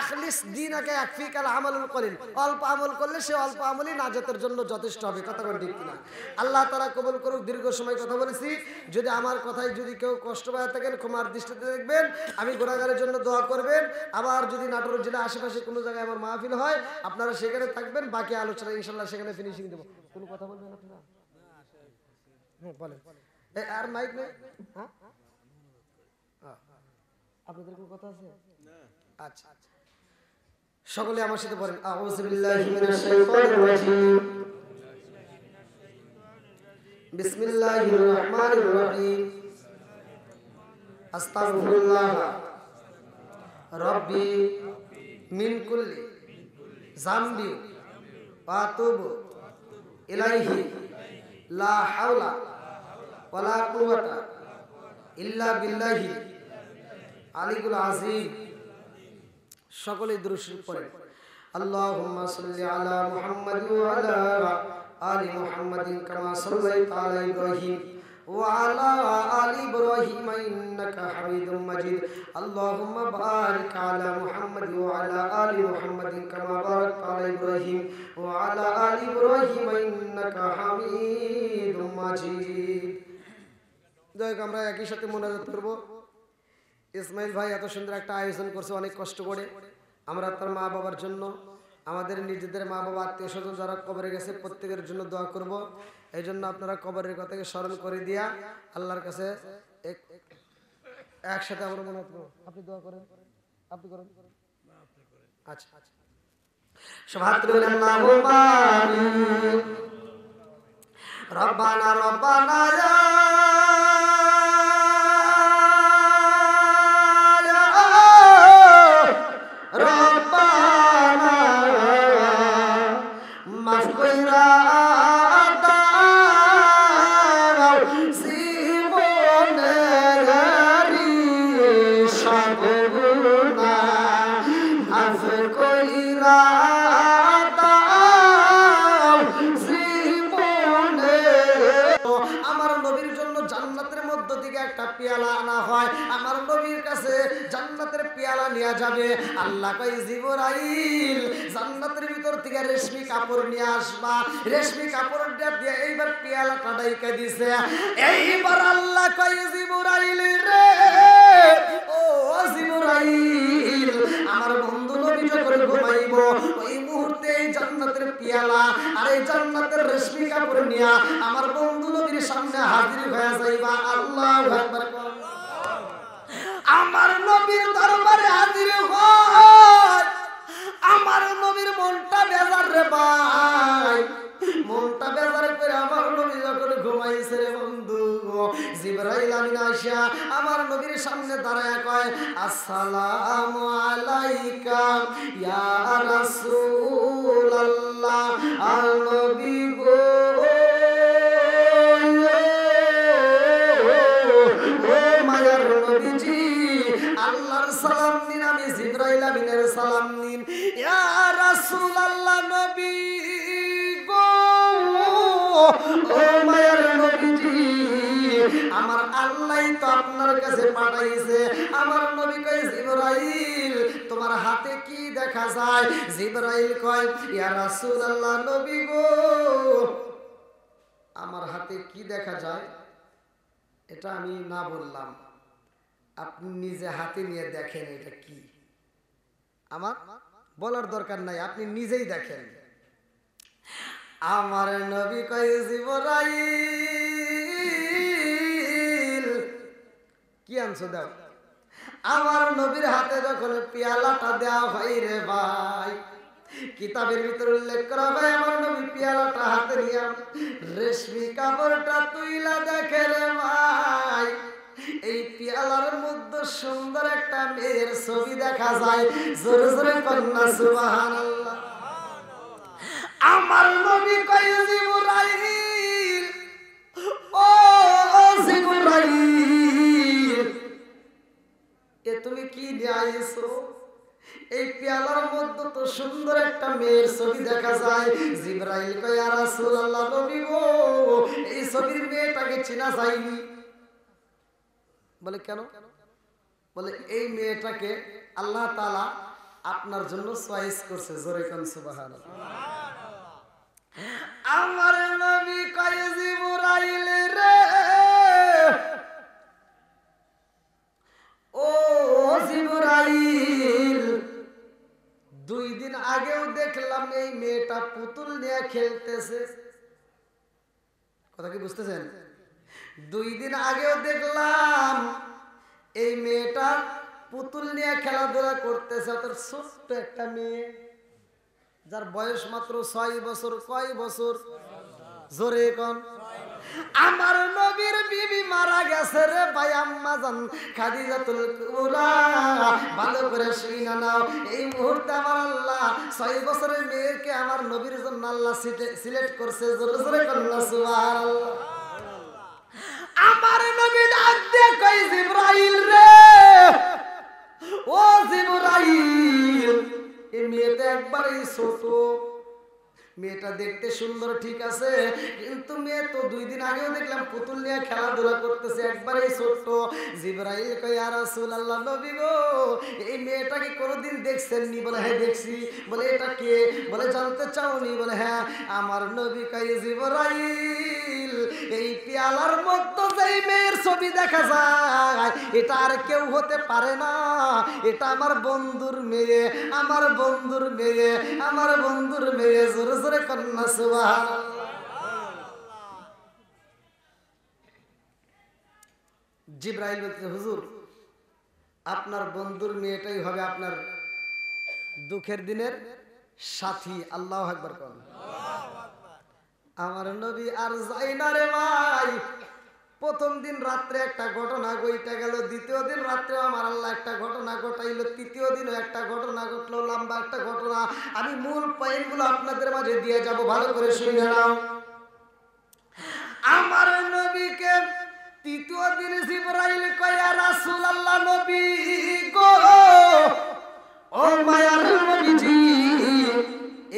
আখলিস দীনাকে ইয়াকফিকাল আমালুল কলিল, অল্প আমল করলে সে অল্প আমলই নাজাতের জন্য যথেষ্ট হবে। কথা বল ঠিক কিনা? আল্লাহ তাআলা কবুল করুক। দীর্ঘ সময় কথা বলেছি, যদি আমার কথায় যদি কেউ কষ্ট পায় থাকেন ক্ষমার দৃষ্টিতে দেখবেন। আমি গুনাহগারের জন্য দোয়া করবেন। আবার যদি নাটোর জেলা আশেপাশে কোনো জায়গায় আমার মাহফিল হয় আপনারা সেখানে থাকবেন, বাকি আলোচনা ইনশাআল্লাহ সেখানে ফিনিশিং দেব। কোনো কথা বলবেন আপনারা? হ্যাঁ বলেন। আর মাইক নেই? হ্যাঁ আপনাদের কোনো কথা আছে? আচ্ছা, সকলে আমার সাথে বলেন আউযু বিল্লাহি মিনাশ শাইতানির রাজীম, বিসমিল্লাহির রহমানির রহিম, আস্তাগফিরুল্লাহ রাব্বি মিন কুল্লি যামবি ওয়া আতুবু ইলাইহি লা হাওলা ওয়ালা কুওয়াতা ইল্লা বিল্লাহি আলিকুল আযীম। সকলে দুরূদ শরীফ পড়েন। আল্লাহুম্মা সাল্লি আলা মুহাম্মাদ ওয়া আলা আলি মুহাম্মাদিন কামা সাল্লাইতা আলা ইব্রাহিম ওয়া আলা আলি ইব্রাহিম ইন্নাকা হামিদুম মাজিদ। আল্লাহুম্মা বারিক আলা মুহাম্মাদ ওয়া আলা আলি মুহাম্মাদিন কামা বারাকতা আলা ইব্রাহিম ওয়া আলা আলি ইব্রাহিম ইন্নাকা হামিদুম মাজিদ। যাই হোক, আমরা একই সাথে মোনাজাত করব। ইসমাইল ভাই এত সুন্দর একটা আয়োজন করছে অনেক কষ্ট করে। আমরা তার মা বাবার জন্য, আমাদের নিজেদের মা বাবা আত্মীয় স্বজন যারা কবরে গেছে প্রত্যেকের জন্য দোয়া করব। এই জন্য আপনারা কবরের কথাকে স্মরণ করে দিয়া আল্লাহর কাছে একসাথে আমরা মনে করব। আপনি দোয়া করেন, আপনি করেন। আচ্ছা আচ্ছা, সুবহানাল্লাহুম্মা আমিন। রব্বানা রব্বানা যাবে। আল্লাহ কই জিবরাইল জান্নাতের ভিতর থেকে রেশমি কাপড় নিয়ে আসবা, রেশমি কাপড় দিয়ে এইবার পেয়ালাটা ঢাইকা দিছে। এইবার আল্লাহ কই জিবরাইল রে, ও জিবরাইল, আমার বন্ধু নবী যখন ঘুমাইবো ওই মুহূর্তে জান্নাতের নিয়া আমার বন্ধু নবীর সামনে হাজির হয়ে যাইবা। আল্লাহু আকবার। আমার নবীর দরবারে হাজির হয়। আমার নবীর মনটা বেজার রে ভাই, মনটা বেজার করে আমার নবী যখন ঘুমাইছে রে বন্ধু, জিবরাইল আমিন আইসা আমার নবীর সামনে দাঁড়ায় কয় আসসালামু আলাইকা ইয়া রাসূলুল্লাহ। আর নবী গো মায়ার নবীজি আল্লাহর সালাম নিন, আমি জিবরাইল আমিনের সালাম নিন। ইয়া রাসূলুল্লাহ নবী গো ও মায়ার নবীজি, আমার আল্লাহ তো আপনার কাছে পাঠাইছে। আমার নবী কয় জিবরাইল তোমার হাতে কি দেখা যায়? জিবরাইল কয় ইয়া রাসূলুল্লাহ নবী গো আমার হাতে কি দেখা যায় এটা আমি না বললাম, আপনি নিজে হাতে নিয়ে দেখেন এটা কি। আমার বলার দরকার নাই, আপনি নিজেই দেখেন। আমার নবী কয় জিবরাইল কি আনছো দাও। আমার নবীর হাতে যখন পেয়ালাটা দেওয়া হয় রে ভাই, কিতাবের ভিতরে উল্লেখ করা হয় আমার নবী পেয়ালাটা হাতে নিয়ে রেশমি কাপড়টা তুইলা দেখে রে ভাই, এই পেয়ালার মধ্যে সুন্দর একটা মেয়ের ছবি দেখা যায়। জোরে জোরে কন্যা সুবহানাল্লাহ। আমার নবী কয় জিবরাইল ও জিবরাইল এ তুমি কি নিয়ে আইছো? এই পেয়ালার মধ্যে তো সুন্দর একটা মেয়ের ছবি দেখা যায়। জিবরাইল কয় ইয়া রাসূলুল্লাহ নবী গো এই ছবির মেয়েটাকে চেনা যায়নি। বলে কেন? বলে এই মেয়েটাকে আল্লাহ তাআলা আপনার জন্য চয়েস করছে। জোরে কোন সুবহানাল্লাহ। আমার নবী কয় জিবরাইল রে ও জিবরাইল 2 দিন আগেও দেখলাম এই মেয়েটা পুতুল নিয়ে খেলতেছে। কথা কি বুঝতেছেন? 2 দিন আগেও দেখলাম এই মেয়েটা পুতুল নিয়ে খেলাধুলা করতেছে। তোর ছোট্ট একটা মেয়ে যার বয়স মাত্র 6 বছর। কয় বছর? জোরে কোন। আমার নবীর বিবি মারা গেছে রে ভাই, আম্মা জান খাদিজাতুল কুবরা। ভালো করে শুনে নাও, এই মুহূর্তে আমার আল্লাহ 6 বছরের মেয়েকে আমার নবীর জন্য আল্লাহ সিলেক্ট করছে। জোরে জোরে কন্যা সুবহানাল্লাহ। আমার নবী ডাক দিয়ে কয় জিবরাইল রে ও জিবরাইল এই মেয়েটা একবারই ছোট। মেয়েটা দেখতে সুন্দর ঠিক আছে, কিন্তু মেয়ে তো 2 দিন আগেও দেখলাম পুতুল নিয়ে খেলাধুলা করতেছে, একবারেই ছোট্ট। জিবরাইল কয় ইয়া রাসূলুল্লাহ নবী গো এই মেয়েটাকে কোনোদিন দেখছেননি? বলে হ্যাঁ দেখছি। বলে এটা কে? বলে জানতে চাওনি? বলে হ্যাঁ। আমার নবী কয় জিবরাইল এই পেয়ালার মধ্যে যেই মেয়ের ছবি দেখা যায় এটা আর কেউ হতে পারে না, এটা আমার বন্ধুর মেয়ে, আমার বন্ধুর মেয়ে, আমার বন্ধুর মেয়ে। জোরে জোরে কন্যা সুবহানাল্লাহ। জিবরাইল বলতে হুজুর আপনার বন্ধুর মেয়েটাই হবে আপনার দুঃখের দিনের সাথী। আল্লাহু আকবার কোন। আমার নবী আর যাই না রে ভাই। প্রথম দিন রাত্রে একটা ঘটনা ঘটে গেল, দ্বিতীয় দিন রাত্রে আমার আল্লাহ একটা ঘটনা ঘটাইলো, তৃতীয় দিনও একটা ঘটনা ঘটলো, লম্বা একটা ঘটনা। আমি মূল পয়েন্টগুলো আপনাদের মাঝে দিয়ে যাব, ভালো করে শুনে নাও। আমার নবীকে তৃতীয় দিন জিবরাইল কয় ইয়া রাসূলুল্লাহ নবী গো ও মায়ার নবীজি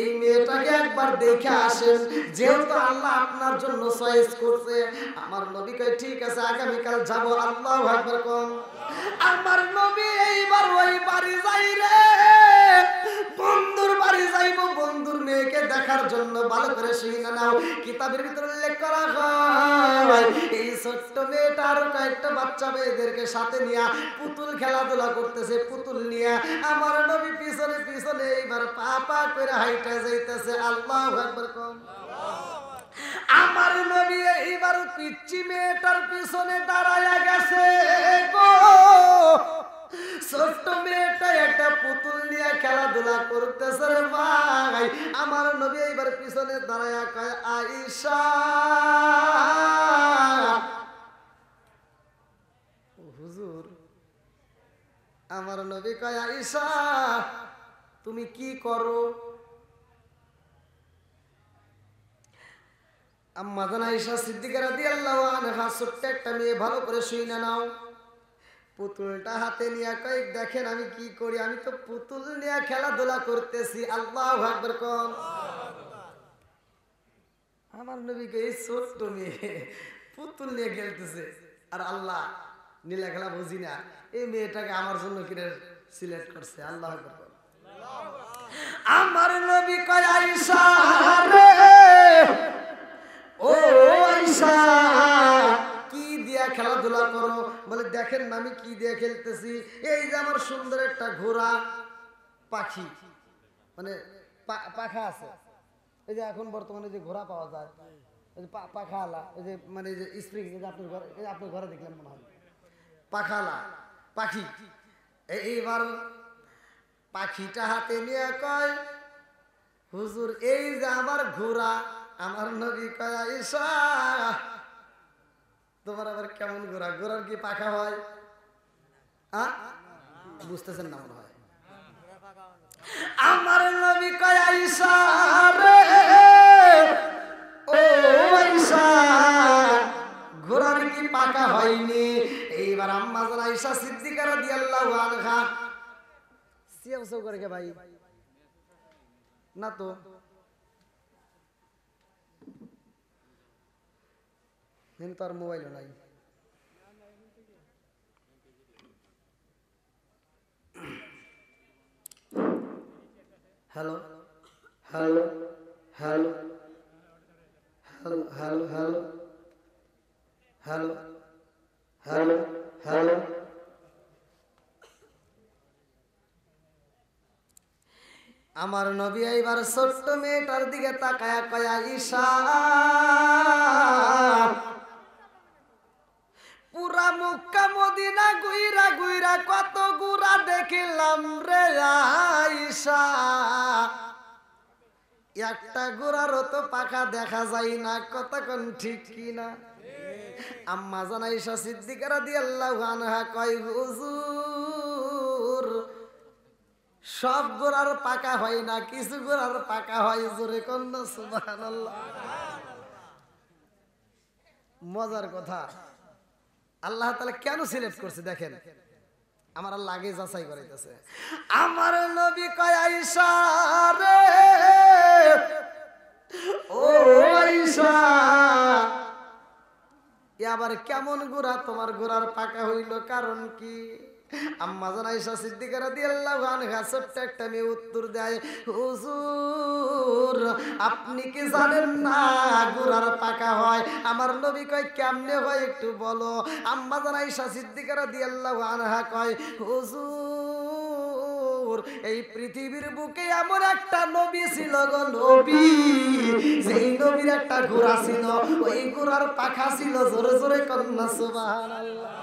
এই মেয়েটাকে একবার দেখে আসেন, যেহেতু আল্লাহ আপনার জন্য চয়েস করছে। আমার নবী কয় ঠিক আছে আগামীকাল যাব। আল্লাহু আকবার কোন। আমার নবী এইবার ওই বাড়ি যাই রে, বন্ধুর বাড়ি যাইব বন্ধুর মেয়েকে দেখার জন্য। ভালো করে শুনে নাও, কিতাবের ভিতরে উল্লেখ করা হয় এই ছোট্ট মেয়েটা আর কয়েকটা বাচ্চা মেয়েদেরকে সাথে নিয়ে পুতুল খেলাধুলা করতেছে। পুতুল নিয়ে আমার নবী পিছনে পিছনে এইবার পা পা করে হাইটা যাইতেছে। আল্লাহু আকবার কোন। আমার নবী এইবার পিচ্চি মেয়েটার পিছনে দাঁড়ায়া গেছে গো। ছোট্ট মেয়েটা একটা পুতুল নিয়ে খেলাধুলা করতেছে রে ভাই। আমার নবী এইবার পিছনে দাঁড়ায়া কয় আয়েশা, হুজুর আমার নবী কয় আয়েশা তুমি কি করো? আম্মা জান আয়েশা সিদ্দিকা রাদিয়াল্লাহু আনহা ছোট্ট একটা মেয়ে, ভালো করে শুনে নাও। পুতুলটা হাতে নিয়ে কয় দেখেন আমি কি করি, আমি তো পুতুল নিয়ে খেলাধুলা করতেছি। আল্লাহু আকবার কোন। আমার নবীকে এই ছোট্ট মেয়ে পুতুল নিয়ে খেলতেছে, আর আল্লাহ নীলা খেলা বুঝি না এই মেয়েটাকে আমার জন্য কিনে সিলেক্ট করছে। আল্লাহু আকবার কোন। আমার নবী কয় আয়েশা রে, ও আয়েশা কি দিয়া খেলাধুলা করো? বলে দেখেন না আমি কি দিয়ে খেলতেছি, এই যে আমার সুন্দর একটা ঘোড়া পাখি, মানে পাখা আছে, এই যে এখন বর্তমানে যে ঘোড়া পাওয়া যায়, এই যে পাখা আলা, এই যে মানে যে স্প্রিং, এই যে আপনার ঘরে, এই আপনার ঘরে দেখলাম মনে হয় পাখা আলা পাখি। এইবার পাখিটা হাতে নিয়ে কয় হুজুর এই যে আমার ঘোড়া। আমার নবী কয় আয়েশা তোমার আবার কেমন ঘোড়া? ঘোড়ার কি পাখা হয়? বুঝতেছেন না মনে হয়। আমার নবী কয় আয়েশা রে, ও আয়েশা ঘোড়ার কি পাখা হয়নি? এইবার আম্মা জান আয়েশা সিদ্দিকা রাদিয়াল্লাহু আনহা সিয়াও করে কে ভাই না তো তার মোবাইলও নাই। Hello hello hello hello hello hello hello hello hello. আমার নবী এইবার ছোট্ট মেয়েটার দিকে তাকায়া কয় আয়েশা পুরা মক্কা মদিনা গুইরা গুইরা কত গুড়া দেখিলাম রে আয়েশা, একটা গুড়ারও তো পাখা দেখা যায় না, কতক্ষণ ঠিক কিনা? আম্মা জান আয়েশা সিদ্দিকা রাদিয়াল্লাহু আনহা কয় হুজুর সব গোড়ার পাকা হয় না, কিছু গোড়ার পাকা হয়। জোরে কন্যা সুবহানাল্লাহ। মজার কথা, আল্লাহ তাআলা কেন সিলেক্ট করছে দেখেন, আমার আল্লাহ আগে যাচাই করাইতেছে। আমার নবী কয় আয়েশা রে, ও আয়েশা আবার কেমন গোড়া তোমার? গোড়ার পাকা হইল কারণ কি? আম্মা জান আয়েশা সিদ্দিকা রাদিয়াল্লাহু আনহা ছোট্ট একটা মেয়ে উত্তর দেয় হুজুর আপনি কি জানেন না গোড়ার পাকা হয়? আমার নবী কয় কেমনে হয় একটু বলো। আম্মা জান আয়েশা সিদ্দিকা রাদিয়াল্লাহু আনহা কয় হুজুর এই পৃথিবীর বুকে এমন একটা নবী ছিল গো নবী, সেই নবীর একটা ঘোড়া ছিল, ওই ঘোড়ার পাখা ছিল। জোরে জোরে কন্যা সুবহানাল্লাহ।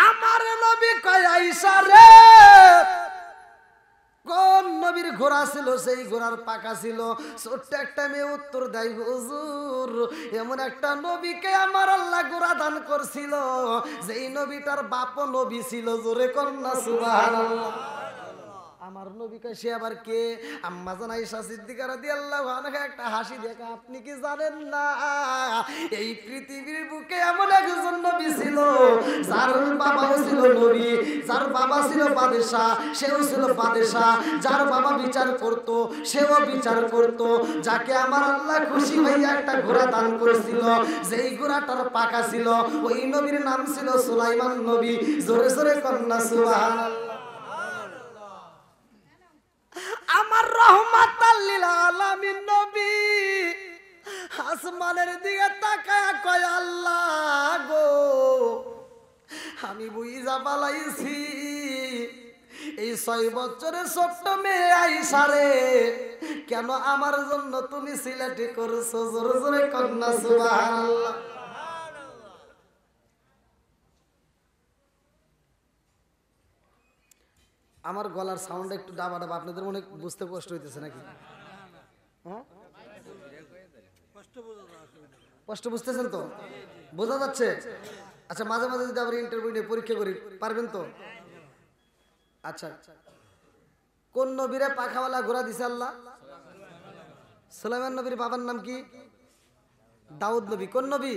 আমার নবী কয় আয়েশা রে কোন নবীর ঘোড়া ছিল? সেই ঘোড়ার পাকা ছিল। ছোট্ট একটা মেয়ে উত্তর দেয় হুজুর এমন একটা নবীকে আমার আল্লাহ ঘোড়া দান করছিল, যেই নবীটার বাপও নবী ছিল। জোরে কন্যা সুবহানাল্লাহ। আমার নবী কয় সে আবার কে? আম্মা জান আয়েশা সিদ্দিকা রাদিয়াল্লাহু আনহা একটা হাসি দেখা, আপনি কি জানেন না এই পৃথিবীর বুকে এমন একজন নবী ছিল যার বাবাও ছিল নবী, যার বাবা ছিল বাদশা সেও ছিল বাদশা, যার বাবা বিচার করত সেও বিচার করত, যাকে আমার আল্লাহ খুশি হইয়া একটা ঘোড়া দান করেছিল, যেই ঘোড়াটার পাকা ছিল, ওই নবীর নাম ছিল সুলাইমান নবী। জোরে জোরে কন্যা সুবহানাল্লাহ। আমার রহমাতাল লিল আলামিন নবী আসমানের দিকে তাকায়া কয় আল্লাহ গো আমি বুঝা পালাইছি এই 6 বছরের ছোট্ট মেয়ে আইসা রে, কেন আমার জন্য তুমি সিলেটি করছো? জোরে জোরে কন্যা সুবহানাল্লাহ। আমার গলার সাউন্ড একটু ডাবা ডাবা, আপনাদের মনে বুঝতে কষ্ট হইতেছে নাকি? হ্যাঁ, কষ্ট বুঝতেছেন তো? বোঝা যাচ্ছে? আচ্ছা, মাঝে মাঝে যদি আবার ইন্টারভিউ নিয়ে পরীক্ষা করি, পারবেন তো? আচ্ছা, কোন নবীরে পাখাওয়ালা ঘোড়া দিছে আল্লাহ? সুলাইমান নবীর বাবার নাম কি? দাউদ নবী। কোন নবী?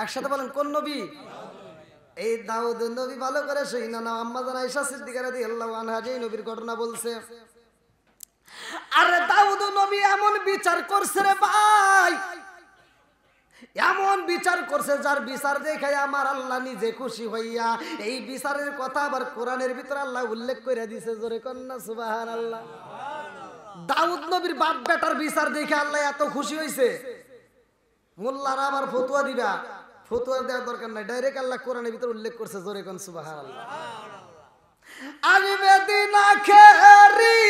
একসাথে বলেন, কোন নবী? এই দাউদ নবী ভালো করে শুইনা নাও। আম্মা জান আয়েশা সিদ্দিকা রাদিয়াল্লাহু আনহা যে নবীর ঘটনা বলছে, আরে দাউদ নবী এমন বিচার করছে রে ভাই, এমন বিচার করছে যার বিচার দেখে আমার আল্লাহ নিজে খুশি হইয়া এই বিচারের কথা আবার কোরআনের ভিতরে আল্লাহ উল্লেখ করে দিয়েছে। জোরে কন্যা সুবহানাল্লাহ। দাউদ নবীর বাপ বেটার বিচার দেখে আল্লাহ এত খুশি হইছে, মোল্লারা আবার ফতোয়া দিবা, ফতোয়া দেওয়ার দরকার নাই, ডাইরেক্ট আল্লাহ কোরআনের ভিতরে উল্লেখ করছে। জোরে কন সুবহানাল্লাহ। আমি মেদিনা খেরি,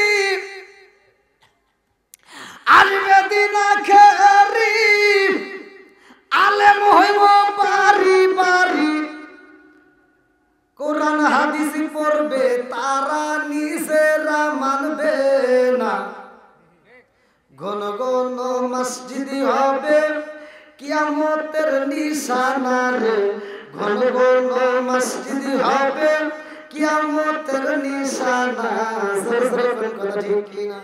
আমি মেদিনা খেরি, আলেম হইব বাড়ি বাড়ি, কোরআন হাদিস পড়বে তারা নিজেরা মানবে না, ঘন ঘন মসজিদ হবে কিয়ামতের নিশানা রে, ঘন ঘন মসজিদ হবে কিয়ামতের নিশানা। কথা ঠিক কিনা?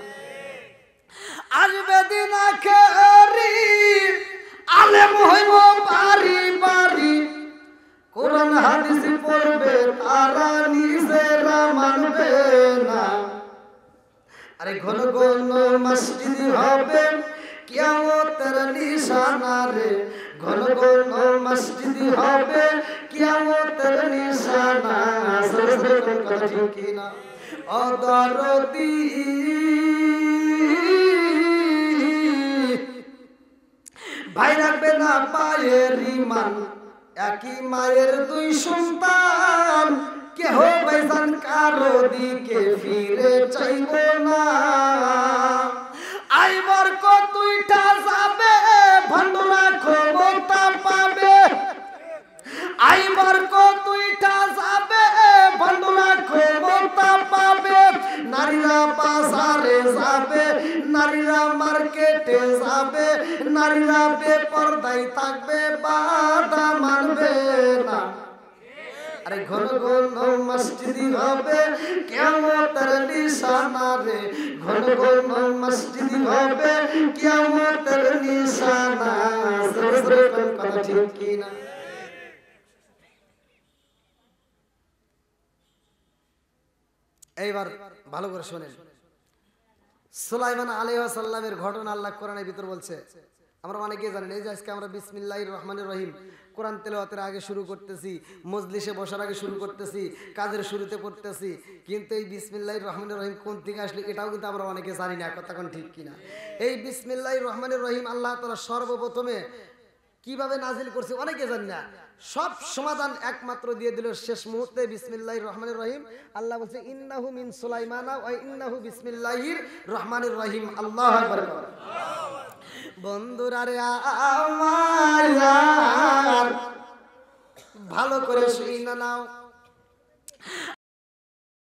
আসবে দিন আখেরি, আলেম হইব বাড়ি বাড়ি, কোরআন হাদিস পড়বে তারা নিজেরা মানবে না, আরে ঘন ঘন মসজিদ হবে কিয়ামতের নিশানা রে, ঘন ঘন মসজিদ হবে কিয়ামতের নিশানা। কথা ঠিক কিনা? অদরদি ভাই রাখবে না পায়ের ইমান, একই মায়ের 2 সন্তান, কেহ ভাইজান কারো দিকে ফিরে চাইব না। আইবার কতইটা যাবে ভণ্ডরা ক্ষমতা পাবে, আইবার কতইটা যাবে ভণ্ডরা ক্ষমতা পাবে, নারীরা বাজারে যাবে, নারীরা মার্কেটে যাবে, নারীরা বেপরদায় থাকবে, বাধা মানবে না, আরে ঘন ঘন মসজিদ হবে কিয়ামতের নিশানা রে, ঘন ঘন মসজিদ হবে কিয়ামতের নিশানা। কথা ঠিক কিনা? এইবার ভালো করে শোনেন, সুলাইমান আলাইহিস সালামের ঘটনা আল্লাহ কোরআনের ভিতর বলছে। আমরা অনেকেই জানেন, এই যে আজকে আমরা বিসমিল্লাহির রহমানির রহিম কোরআন তেলাওয়াতের আগে শুরু করতেছি, মজলিসে বসার আগে শুরু করতেছি, কাজের শুরুতে পড়তেছি, কিন্তু এই বিসমিল্লাহির রহমানির রহিম কোন থেকে আসলে এটাও কিন্তু আমরা অনেকে জানি না। কথা কোন ঠিক কিনা? এই বিসমিল্লাহির রহমানির রহিম আল্লাহ তাআলা সর্বপ্রথমে কিভাবে নাজিল করছে অনেকে জানি না। সব সমাধান একমাত্র দিয়ে দিল শেষ মুহূর্তে বিসমিল্লাহির রহমানির রহিম। আল্লাহ বলছে ইন্নাহু মিন সুলাইমানা ওয়া ইন্নাহু বিসমিল্লাহির রহমানির রহিম। আল্লাহু আকবার। বন্ধুরা রে আমার ভালো করে শুই না নাও।